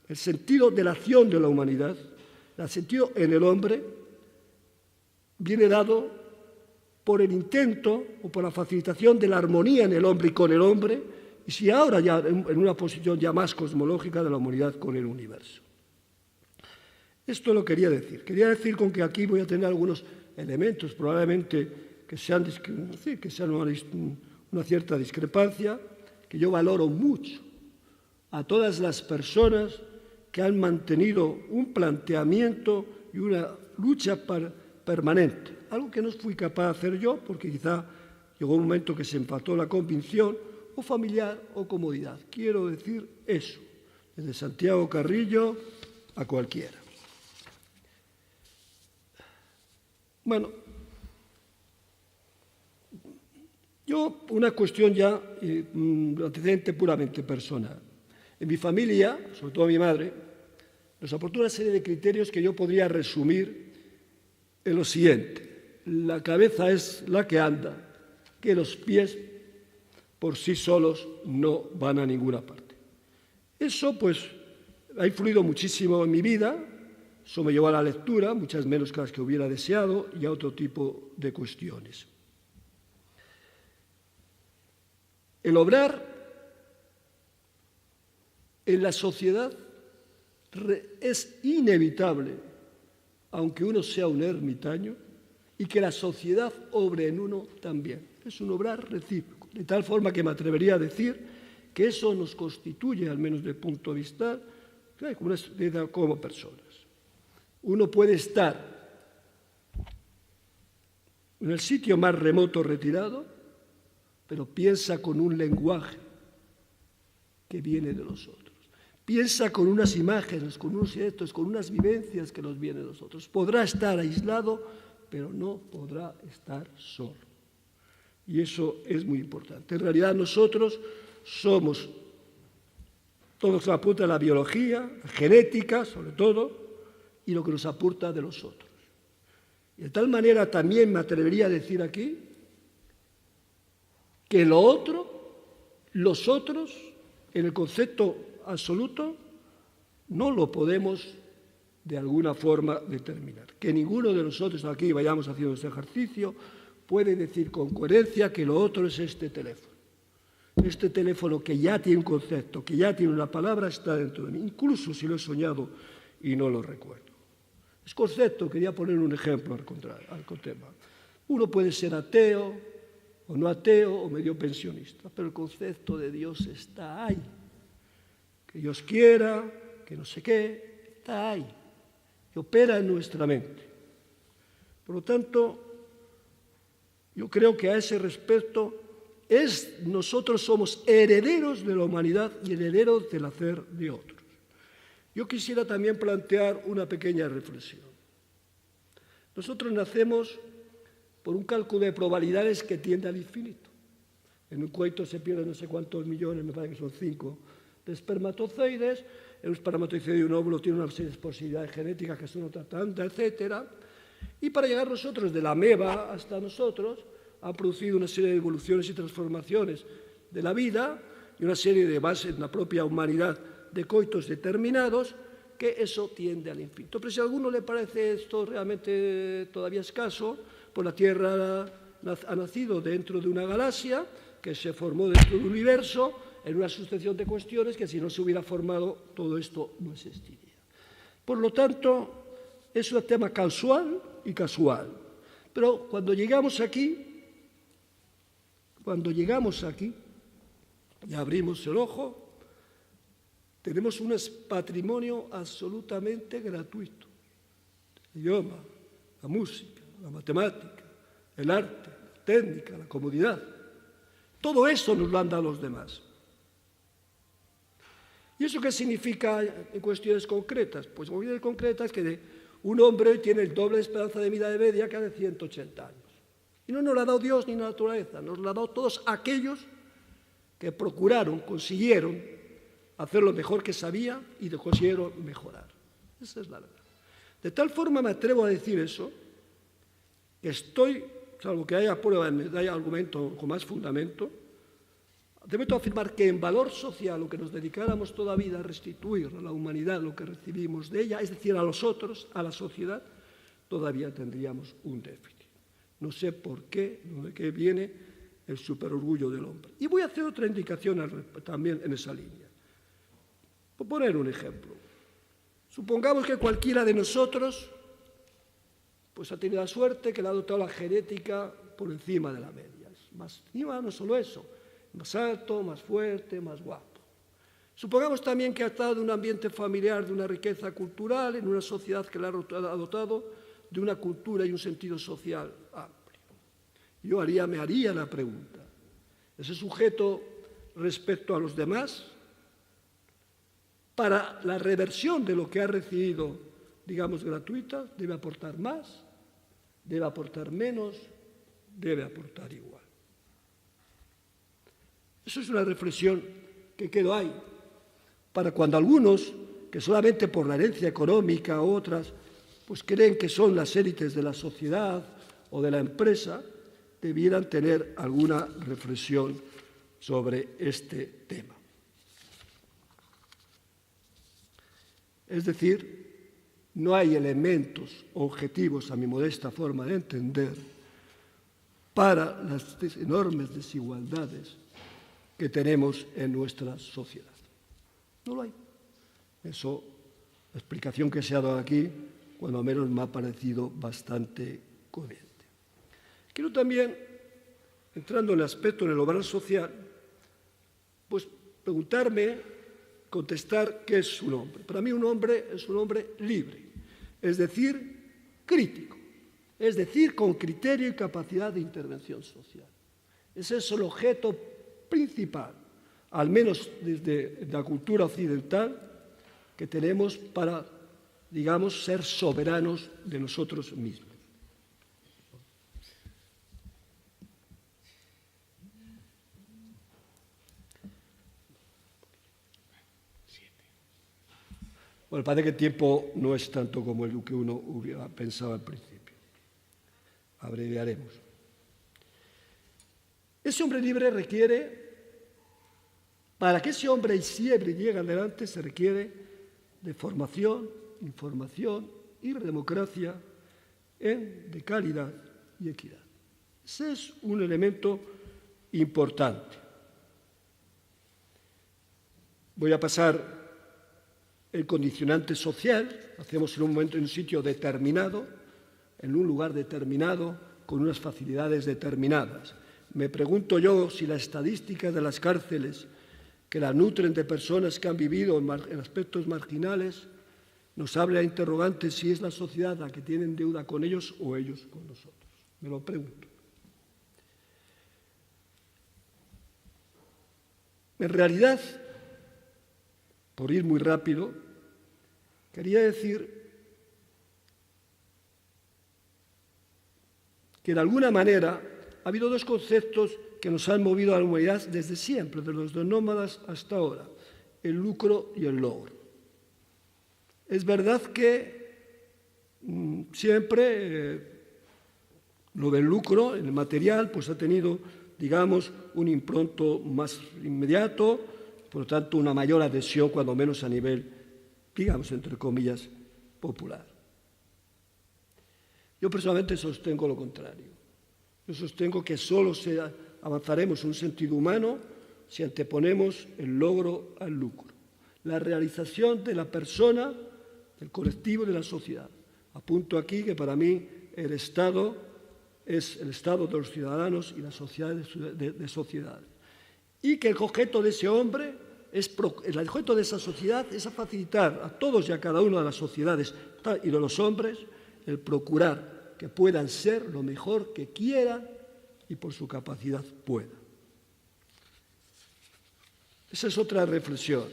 Speaker 5: el sentido de la acción de la humanidad, el sentido en el hombre, viene dado por el intento o por la facilitación de la armonía en el hombre y con el hombre, y si ahora ya en una posición ya más cosmológica de la humanidad con el universo. Esto lo quería decir. Quería decir con que aquí voy a tener algunos elementos probablemente que sean una cierta discrepancia, que yo valoro mucho a todas las personas que han mantenido un planteamiento y una lucha permanente, algo que no fui capaz de hacer yo, porque quizá llegó un momento que se empató la convicción, o familiar o comodidad. Quiero decir eso, desde Santiago Carrillo a cualquiera. Bueno, yo, una cuestión ya, antecedente puramente personal. En mi familia, sobre todo mi madre, nos aportó una serie de criterios que yo podría resumir en lo siguiente. La cabeza es la que anda, que los pies por sí solos no van a ninguna parte. Eso, pues, ha influido muchísimo en mi vida. Eso me llevó a la lectura, muchas menos que las que hubiera deseado, y a otro tipo de cuestiones. El obrar en la sociedad es inevitable, aunque uno sea un ermitaño, y que la sociedad obre en uno también. Es un obrar recíproco, de tal forma que me atrevería a decir que eso nos constituye, al menos desde el punto de vista, como personas. Uno puede estar en el sitio más remoto, retirado, pero piensa con un lenguaje que viene de los otros. Piensa con unas imágenes, con unos hechos, con unas vivencias que nos vienen de los otros. Podrá estar aislado, pero no podrá estar solo. Y eso es muy importante. En realidad nosotros somos, todo nos apunta a la biología, la genética sobre todo, y lo que nos aporta de los otros. Y de tal manera también me atrevería a decir aquí que lo otro, los otros, en el concepto absoluto, no lo podemos de alguna forma determinar. Que ninguno de nosotros aquí vayamos haciendo este ejercicio puede decir con coherencia que lo otro es este teléfono. Este teléfono que ya tiene un concepto, que ya tiene una palabra, está dentro de mí, incluso si lo he soñado y no lo recuerdo. Es concepto, quería poner un ejemplo al tema. Uno puede ser ateo o no ateo o medio pensionista, pero el concepto de Dios está ahí. Que Dios quiera, que no sé qué, está ahí. Y opera en nuestra mente. Por lo tanto, yo creo que a ese respecto nosotros somos herederos de la humanidad y herederos del hacer de otros. Yo quisiera también plantear una pequeña reflexión. Nosotros nacemos por un cálculo de probabilidades que tiende al infinito. En un coito se pierden no sé cuántos millones, me parece que son 5, de espermatozoides. En un espermatozoide y un óvulo tiene una serie de posibilidades genéticas que son otra tanta, etc. Y para llegar nosotros de la ameba hasta nosotros, ha producido una serie de evoluciones y transformaciones de la vida, y una serie de bases en la propia humanidad de coitos determinados, que eso tiende al infinito. Pero si a alguno le parece esto realmente todavía escaso, pues la Tierra ha nacido dentro de una galaxia que se formó dentro del universo en una sucesión de cuestiones que si no se hubiera formado todo esto no existiría. Por lo tanto, es un tema causal y casual. Pero cuando llegamos aquí y abrimos el ojo, tenemos un patrimonio absolutamente gratuito. El idioma, la música, la matemática, el arte, la técnica, la comodidad. Todo eso nos lo han dado los demás. ¿Y eso qué significa en cuestiones concretas? Pues en cuestiones concretas que un hombre tiene el doble de esperanza de vida de media que hace 180 años. Y no nos lo ha dado Dios ni la naturaleza, nos lo ha dado todos aquellos que procuraron, consiguieron hacer lo mejor que sabía y consiguieron mejorar. Esa es la verdad. De tal forma me atrevo a decir eso, que estoy, salvo que haya prueba, haya argumento con más fundamento, debo afirmar que en valor social, lo que nos dedicáramos toda vida a restituir a la humanidad lo que recibimos de ella, es decir, a los otros, a la sociedad, todavía tendríamos un déficit. No sé por qué, de qué viene el superorgullo del hombre. Y voy a hacer otra indicación también en esa línea. Por poner un ejemplo. Supongamos que cualquiera de nosotros pues ha tenido la suerte que le ha dotado la genética por encima de la media. No solo eso, más alto, más fuerte, más guapo. Supongamos también que ha estado en un ambiente familiar de una riqueza cultural, en una sociedad que le ha dotado de una cultura y un sentido social amplio. Yo me haría la pregunta, ¿ese sujeto respecto a los demás, para la reversión de lo que ha recibido, digamos, gratuita, debe aportar más, debe aportar menos, debe aportar igual? Eso es una reflexión que quedó ahí, para cuando algunos, que solamente por la herencia económica u otras, pues creen que son las élites de la sociedad o de la empresa, debieran tener alguna reflexión sobre este tema. Es decir, no hay elementos objetivos, a mi modesta forma de entender, para las enormes desigualdades que tenemos en nuestra sociedad. No lo hay. Eso, la explicación que se ha dado aquí, cuando al menos me ha parecido bastante coherente. Quiero también, entrando en el aspecto en el obrar social, pues preguntarme, contestar qué es un hombre. Para mí un hombre es un hombre libre, es decir, crítico, es decir, con criterio y capacidad de intervención social. Ese es el objeto principal, al menos desde la cultura occidental, que tenemos para, digamos, ser soberanos de nosotros mismos. Bueno, parece que el tiempo no es tanto como el que uno hubiera pensado al principio. Abreviaremos. Ese hombre libre requiere, para que ese hombre siempre llegue adelante, se requiere de formación, información y democracia de calidad y equidad. Ese es un elemento importante. Voy a pasar el condicionante social, hacemos en un momento en un sitio determinado, en un lugar determinado, con unas facilidades determinadas. Me pregunto yo si las estadísticas de las cárceles que la nutren de personas que han vivido en aspectos marginales nos habla de interrogantes si es la sociedad la que tiene deuda con ellos o ellos con nosotros. Me lo pregunto. En realidad, por ir muy rápido, quería decir que de alguna manera ha habido dos conceptos que nos han movido a la humanidad desde siempre, desde los nómadas hasta ahora, el lucro y el logro. Es verdad que siempre Lo del lucro, en el material, pues ha tenido, digamos, un impronto más inmediato, por lo tanto, una mayor adhesión, cuando menos a nivel, digamos, entre comillas, popular. Yo personalmente sostengo lo contrario. Yo sostengo que solo avanzaremos en un sentido humano si anteponemos el logro al lucro, la realización de la persona, del colectivo y de la sociedad. Apunto aquí que para mí el Estado es el Estado de los ciudadanos y la sociedad de sociedades. Y que el objeto de ese hombre, el objeto de esa sociedad es facilitar a todos y a cada una de las sociedades y de los hombres el procurar que puedan ser lo mejor que quieran y por su capacidad puedan. Esa es otra reflexión.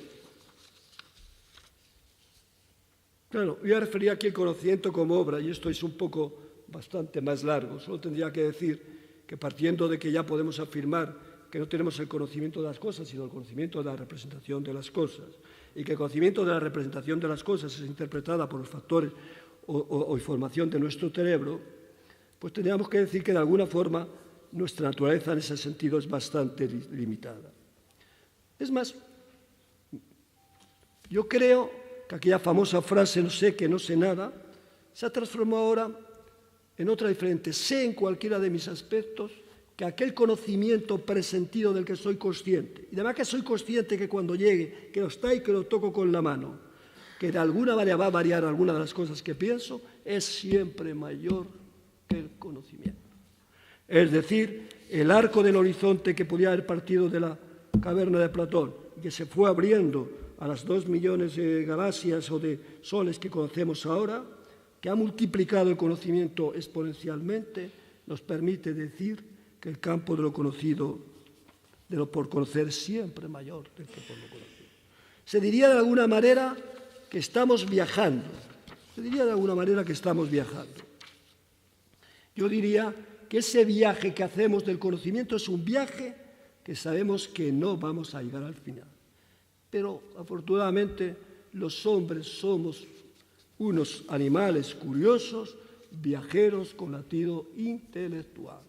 Speaker 5: Claro, yo refería aquí el conocimiento como obra, y esto es un poco bastante más largo. Solo tendría que decir que partiendo de que ya podemos afirmar que no tenemos el conocimiento de las cosas, sino el conocimiento de la representación de las cosas, y que el conocimiento de la representación de las cosas es interpretada por los factores o información de nuestro cerebro, pues tendríamos que decir que de alguna forma nuestra naturaleza en ese sentido es bastante limitada. Es más, yo creo que aquella famosa frase, no sé que no sé nada, se ha transformado ahora en otra diferente. Sé en cualquiera de mis aspectos que aquel conocimiento presentido del que soy consciente, y además que soy consciente que cuando llegue, que lo está y que lo toco con la mano, que de alguna manera va a variar alguna de las cosas que pienso, es siempre mayor que el conocimiento. Es decir, el arco del horizonte que podía haber partido de la caverna de Platón y que se fue abriendo a las 2 millones de galaxias o de soles que conocemos ahora, que ha multiplicado el conocimiento exponencialmente, nos permite decir que el campo de lo conocido, de lo por conocer, es siempre mayor del que por lo conocido. Se diría de alguna manera que estamos viajando. Yo diría que ese viaje que hacemos del conocimiento es un viaje que sabemos que no vamos a llegar al final. Pero, afortunadamente, los hombres somos unos animales curiosos, viajeros con latido intelectual.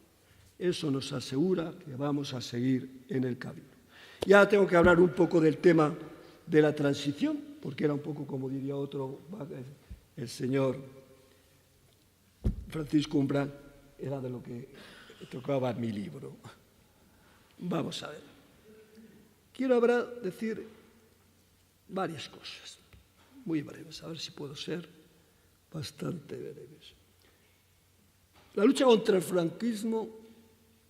Speaker 5: Eso nos asegura que vamos a seguir en el camino. Ya tengo que hablar un poco del tema de la transición, porque era un poco, como diría otro, el señor Francisco Umbral, era de lo que tocaba mi libro. Vamos a ver. Quiero decir varias cosas, muy breves, a ver si puedo ser bastante breves. La lucha contra el franquismo,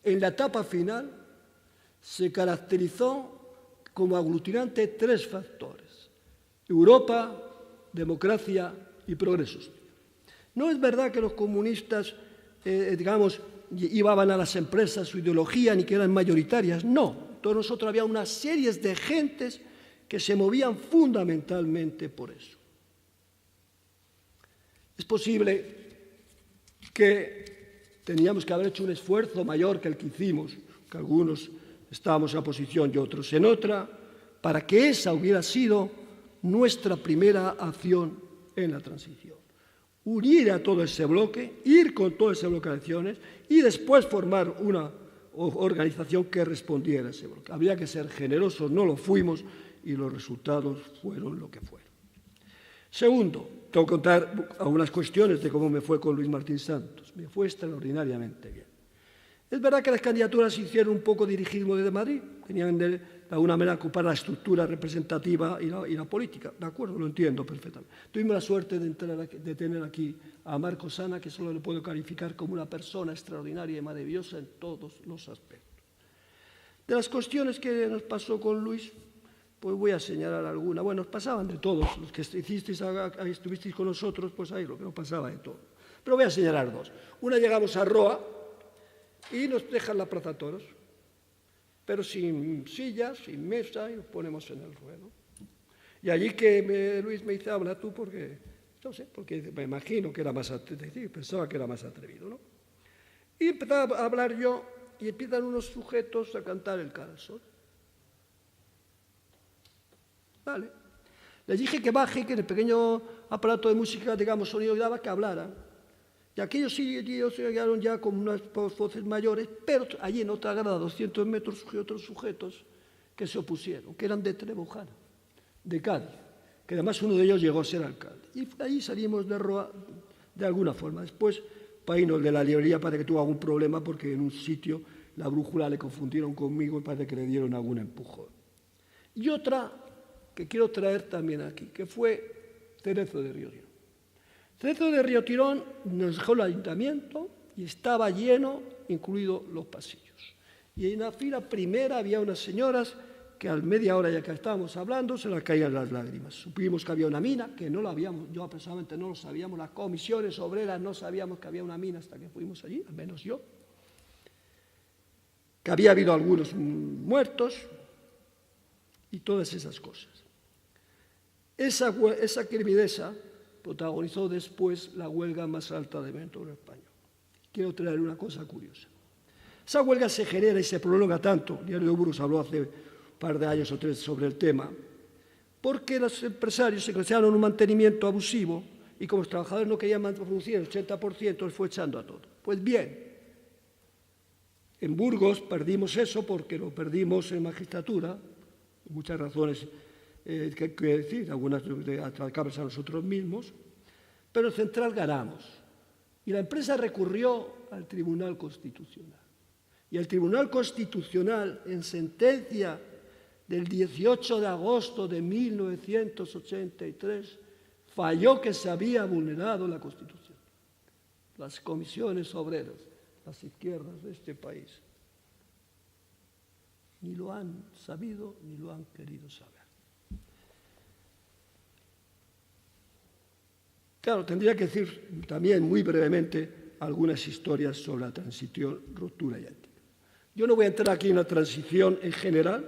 Speaker 5: en la etapa final, se caracterizó como aglutinante 3 factores: Europa, democracia y progreso. No es verdad que los comunistas, iban a las empresas, su ideología, ni que eran mayoritarias, no. Todos nosotros había una serie de gentes que se movían fundamentalmente por eso. Es posible que teníamos que haber hecho un esfuerzo mayor que el que hicimos, que algunos estábamos en una posición y otros en otra, para que esa hubiera sido nuestra primera acción en la transición. Unir a todo ese bloque, ir con todo ese bloque de acciones y después formar una organización que respondiera a ese bloque. Había que ser generosos, no lo fuimos y los resultados fueron lo que fueron. Segundo, tengo que contar algunas cuestiones de cómo me fue con Luis Martín Santos. Me fue extraordinariamente bien. Es verdad que las candidaturas se hicieron un poco dirigismo desde Madrid, tenían de alguna manera ocupar la estructura representativa y la política. De acuerdo, lo entiendo perfectamente. Tuvimos la suerte de tener aquí a Marco Sana, que solo le puedo calificar como una persona extraordinaria y maravillosa en todos los aspectos. De las cuestiones que nos pasó con Luis, pues voy a señalar alguna. Bueno, nos pasaban de todos. Los que estuvisteis con nosotros, pues ahí lo que nos pasaba de todo. Pero voy a señalar 2. Una, llegamos a Roa y nos dejan la Plaza Toros, pero sin sillas, sin mesa, y nos ponemos en el ruedo. Y allí que Luis me dice, habla tú, porque, no sé, porque me imagino que era más atrevido, pensaba que era más atrevido, ¿no? Y empezaba a hablar yo, y empiezan unos sujetos a cantar el Cara al Sol. Vale. Les dije que baje, que en el pequeño aparato de música, digamos, sonido daba, que hablaran. Y aquellos sitios llegaron ya con unas voces mayores, pero allí en otra grada, 200 metros, otros sujetos que se opusieron, que eran de Trebujana, de Cádiz, que además uno de ellos llegó a ser alcalde. Y ahí salimos de Roa de alguna forma. Después, Paino, el de la librería, parece que tuvo algún problema porque en un sitio la brújula le confundieron conmigo y parece que le dieron algún empujón. Y otra que quiero traer también aquí, que fue Cerezo de Río Tirón. Cerezo de Río Tirón nos dejó el ayuntamiento y estaba lleno, incluidos los pasillos. Y en la fila primera había unas señoras que a media hora ya que estábamos hablando se les caían las lágrimas. Supimos que había una mina, que no la habíamos, yo personalmente no lo sabíamos, las comisiones obreras no sabíamos que había una mina hasta que fuimos allí, al menos yo. Que había habido algunos muertos y todas esas cosas. Esa cribidesa protagonizó después la huelga más alta de viento español. Quiero traer una cosa curiosa. Esa huelga se genera y se prolonga tanto, el diario de Burgos habló hace un par de años o 3 sobre el tema, porque los empresarios se crearon un mantenimiento abusivo y como los trabajadores no querían producir el 80%, les fue echando a todo. Pues bien, en Burgos perdimos eso porque lo perdimos en magistratura, muchas razones que decir, algunas achacables a nosotros mismos, pero en Central ganamos. Y la empresa recurrió al Tribunal Constitucional. Y el Tribunal Constitucional, en sentencia del 18 de agosto de 1983, falló que se había vulnerado la Constitución. Las comisiones obreras, las izquierdas de este país, ni lo han sabido ni lo han querido saber. Claro, tendría que decir también muy brevemente algunas historias sobre la transición, ruptura y ética. Yo no voy a entrar aquí en la transición en general,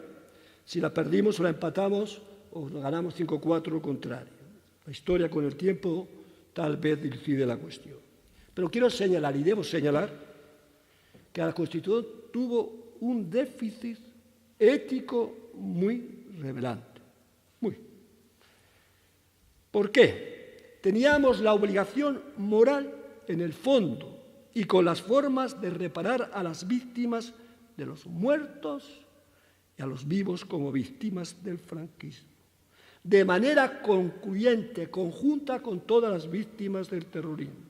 Speaker 5: si la perdimos o la empatamos o ganamos 5-4 o lo contrario. La historia con el tiempo tal vez decide la cuestión. Pero quiero señalar, y debo señalar, que la Constitución tuvo un déficit ético muy revelante. Muy. ¿Por qué? Teníamos la obligación moral en el fondo y con las formas de reparar a las víctimas de los muertos y a los vivos como víctimas del franquismo, de manera concluyente, conjunta con todas las víctimas del terrorismo,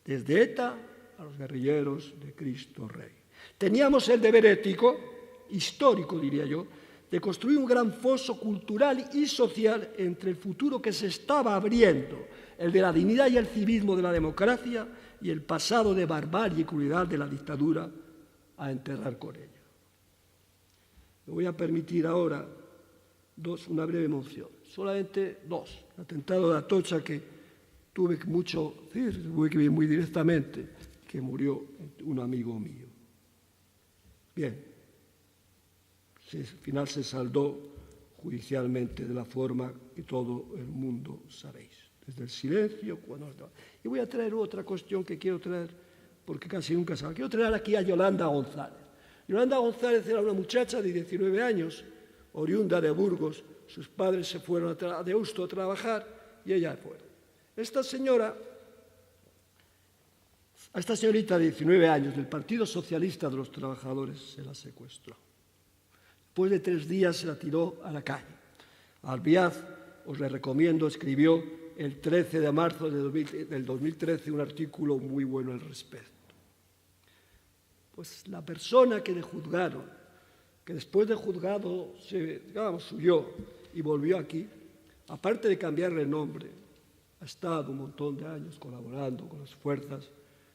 Speaker 5: desde ETA a los guerrilleros de Cristo Rey. Teníamos el deber ético, histórico diría yo, de construir un gran foso cultural y social entre el futuro que se estaba abriendo, el de la dignidad y el civismo de la democracia, y el pasado de barbarie y crueldad de la dictadura a enterrar con ella. Me voy a permitir ahora una breve mención, solamente 2. El atentado de Atocha, que tuve que ver muy directamente, que murió un amigo mío. Bien, al final se saldó judicialmente de la forma que todo el mundo sabéis, desde el silencio. Y voy a traer otra cuestión que quiero traer, porque casi nunca se habla. Quiero traer aquí a Yolanda González. Yolanda González era una muchacha de 19 años, oriunda de Burgos. Sus padres se fueron a Deusto a trabajar y ella fue. Esta señorita de 19 años del Partido Socialista de los Trabajadores se la secuestró. Después de 3 días se la tiró a la calle. Albiaz, os le recomiendo, escribió el 13 de marzo del 2013 un artículo muy bueno al respecto. Pues la persona que le juzgaron, que después de juzgado huyó y volvió aquí, aparte de cambiarle el nombre, ha estado un montón de años colaborando con las fuerzas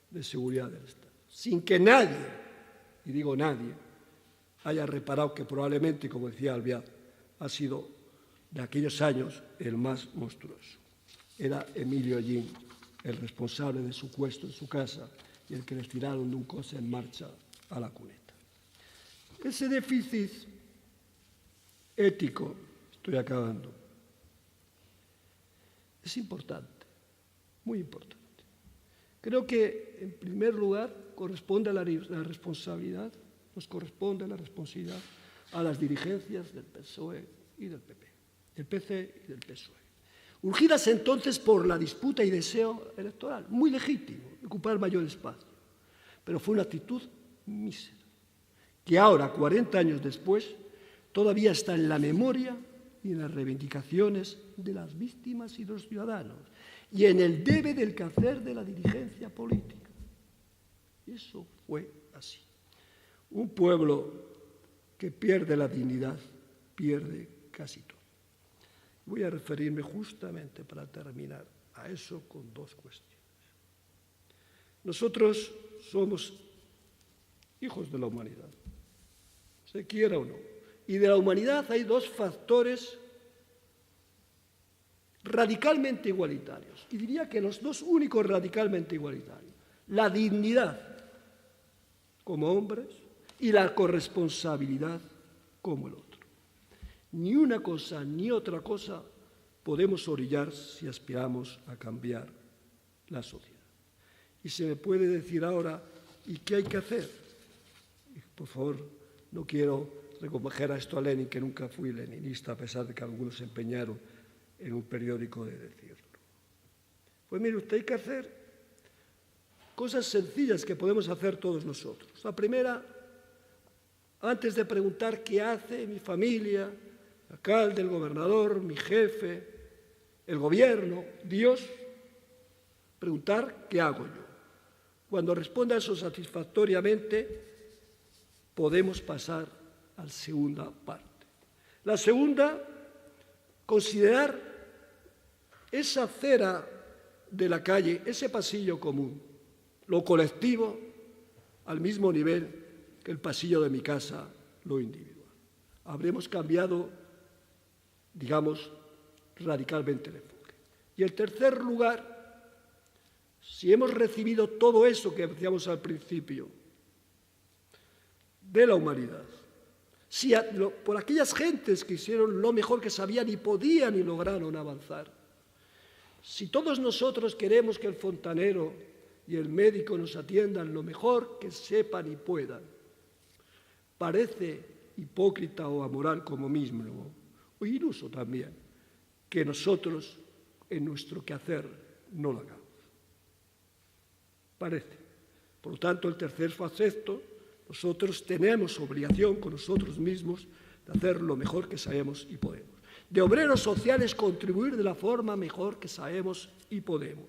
Speaker 5: de seguridad del Estado, sin que nadie, y digo nadie, haya reparado que probablemente, como decía Albiaz, ha sido de aquellos años el más monstruoso. Era Emilio Allín, el responsable del secuestro en su casa y el que les tiraron de un coche en marcha a la cuneta. Ese déficit ético, estoy acabando, es importante, muy importante. Creo que, en primer lugar, corresponde a la responsabilidad, nos corresponde la responsabilidad a las dirigencias del PSOE y del PP, del PC y del PSOE. urgidas entonces por la disputa y deseo electoral, muy legítimo, de ocupar mayor espacio. Pero fue una actitud mísera, que ahora, 40 años después, todavía está en la memoria y en las reivindicaciones de las víctimas y los ciudadanos, y en el debe del quehacer de la dirigencia política. Eso fue así. Un pueblo que pierde la dignidad, pierde casi todo. Voy a referirme justamente, para terminar, a eso con dos cuestiones. Nosotros somos hijos de la humanidad, se quiera o no. Y de la humanidad hay dos factores radicalmente igualitarios. Y diría que los dos únicos radicalmente igualitarios. La dignidad como hombres y la corresponsabilidad como el otro. Ni una cosa ni otra cosa podemos orillar si aspiramos a cambiar la sociedad. Y se me puede decir ahora, ¿y qué hay que hacer? Y, por favor, no quiero recoger a esto a Lenin, que nunca fui leninista, a pesar de que algunos se empeñaron en un periódico de decirlo. Pues mire, usted, hay que hacer cosas sencillas que podemos hacer todos nosotros. La primera, antes de preguntar qué hace mi familia, el alcalde, el gobernador, mi jefe, el gobierno, Dios, preguntar qué hago yo. Cuando responda eso satisfactoriamente, podemos pasar a la segunda parte. La segunda, considerar esa acera de la calle, ese pasillo común, lo colectivo, al mismo nivel que el pasillo de mi casa, lo individual. Habremos cambiado, digamos, radicalmente el enfoque. Y en tercer lugar, si hemos recibido todo eso que decíamos al principio de la humanidad, si por aquellas gentes que hicieron lo mejor que sabían y podían y lograron avanzar, si todos nosotros queremos que el fontanero y el médico nos atiendan lo mejor que sepan y puedan, parece hipócrita o amoral como mismo, o iluso también, que nosotros en nuestro quehacer no lo hagamos. Parece. Por lo tanto, el tercer faceta, nosotros tenemos obligación con nosotros mismos de hacer lo mejor que sabemos y podemos. De obreros sociales, contribuir de la forma mejor que sabemos y podemos.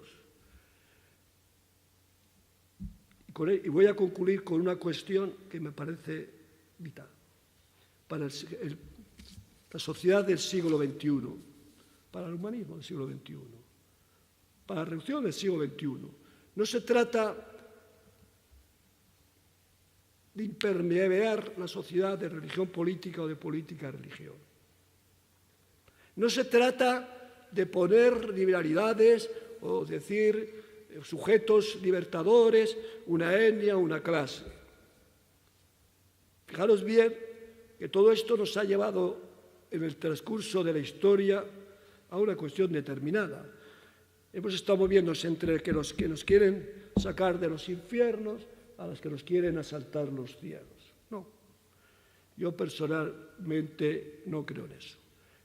Speaker 5: Y voy a concluir con una cuestión que me parece vital para la sociedad del siglo XXI, para el humanismo del siglo XXI, para la revolución del siglo XXI. No se trata de impermear la sociedad de religión política o de política a religión. No se trata de poner liberalidades o decir sujetos libertadores, una etnia, una clase. Fijaros bien que todo esto nos ha llevado en el transcurso de la historia a una cuestión determinada. Hemos estado moviéndose entre los que nos quieren sacar de los infiernos a los que nos quieren asaltar los cielos. No, yo personalmente no creo en eso.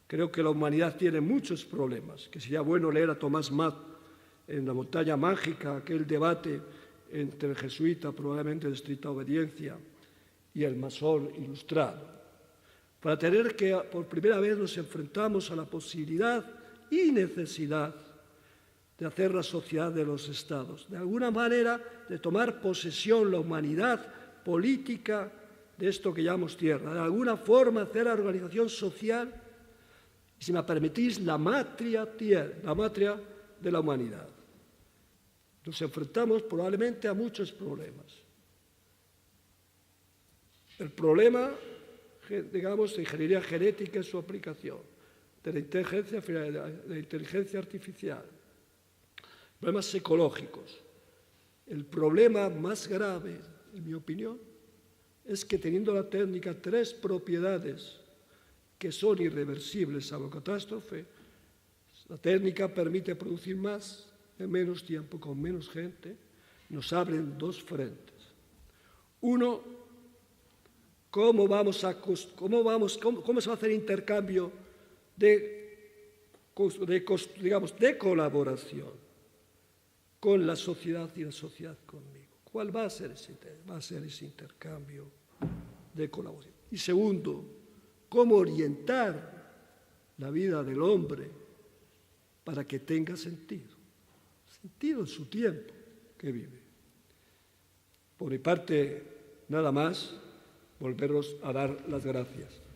Speaker 5: Creo que la humanidad tiene muchos problemas, que sería bueno leer a Tomás Mann en La montaña mágica, aquel debate entre el jesuita, probablemente de estricta obediencia, y el masón ilustrado, para tener que por primera vez nos enfrentamos a la posibilidad y necesidad de hacer la sociedad de los estados, de alguna manera de tomar posesión la humanidad política de esto que llamamos tierra, de alguna forma hacer la organización social, y si me permitís, la matria de la humanidad. Nos enfrentamos probablemente a muchos problemas. El problema, digamos, de ingeniería genética y su aplicación, de la inteligencia artificial, problemas psicológicos. El problema más grave, en mi opinión, es que teniendo la técnica tres propiedades que son irreversibles a la catástrofe, la técnica permite producir más en menos tiempo, con menos gente, nos abren dos frentes. Uno, ¿cómo se va a hacer intercambio de de colaboración con la sociedad y la sociedad conmigo. ¿Cuál va a ser ese intercambio de colaboración? Y segundo, cómo orientar la vida del hombre para que tenga sentido en su tiempo que vive. Por mi parte, nada más, volveros a dar las gracias.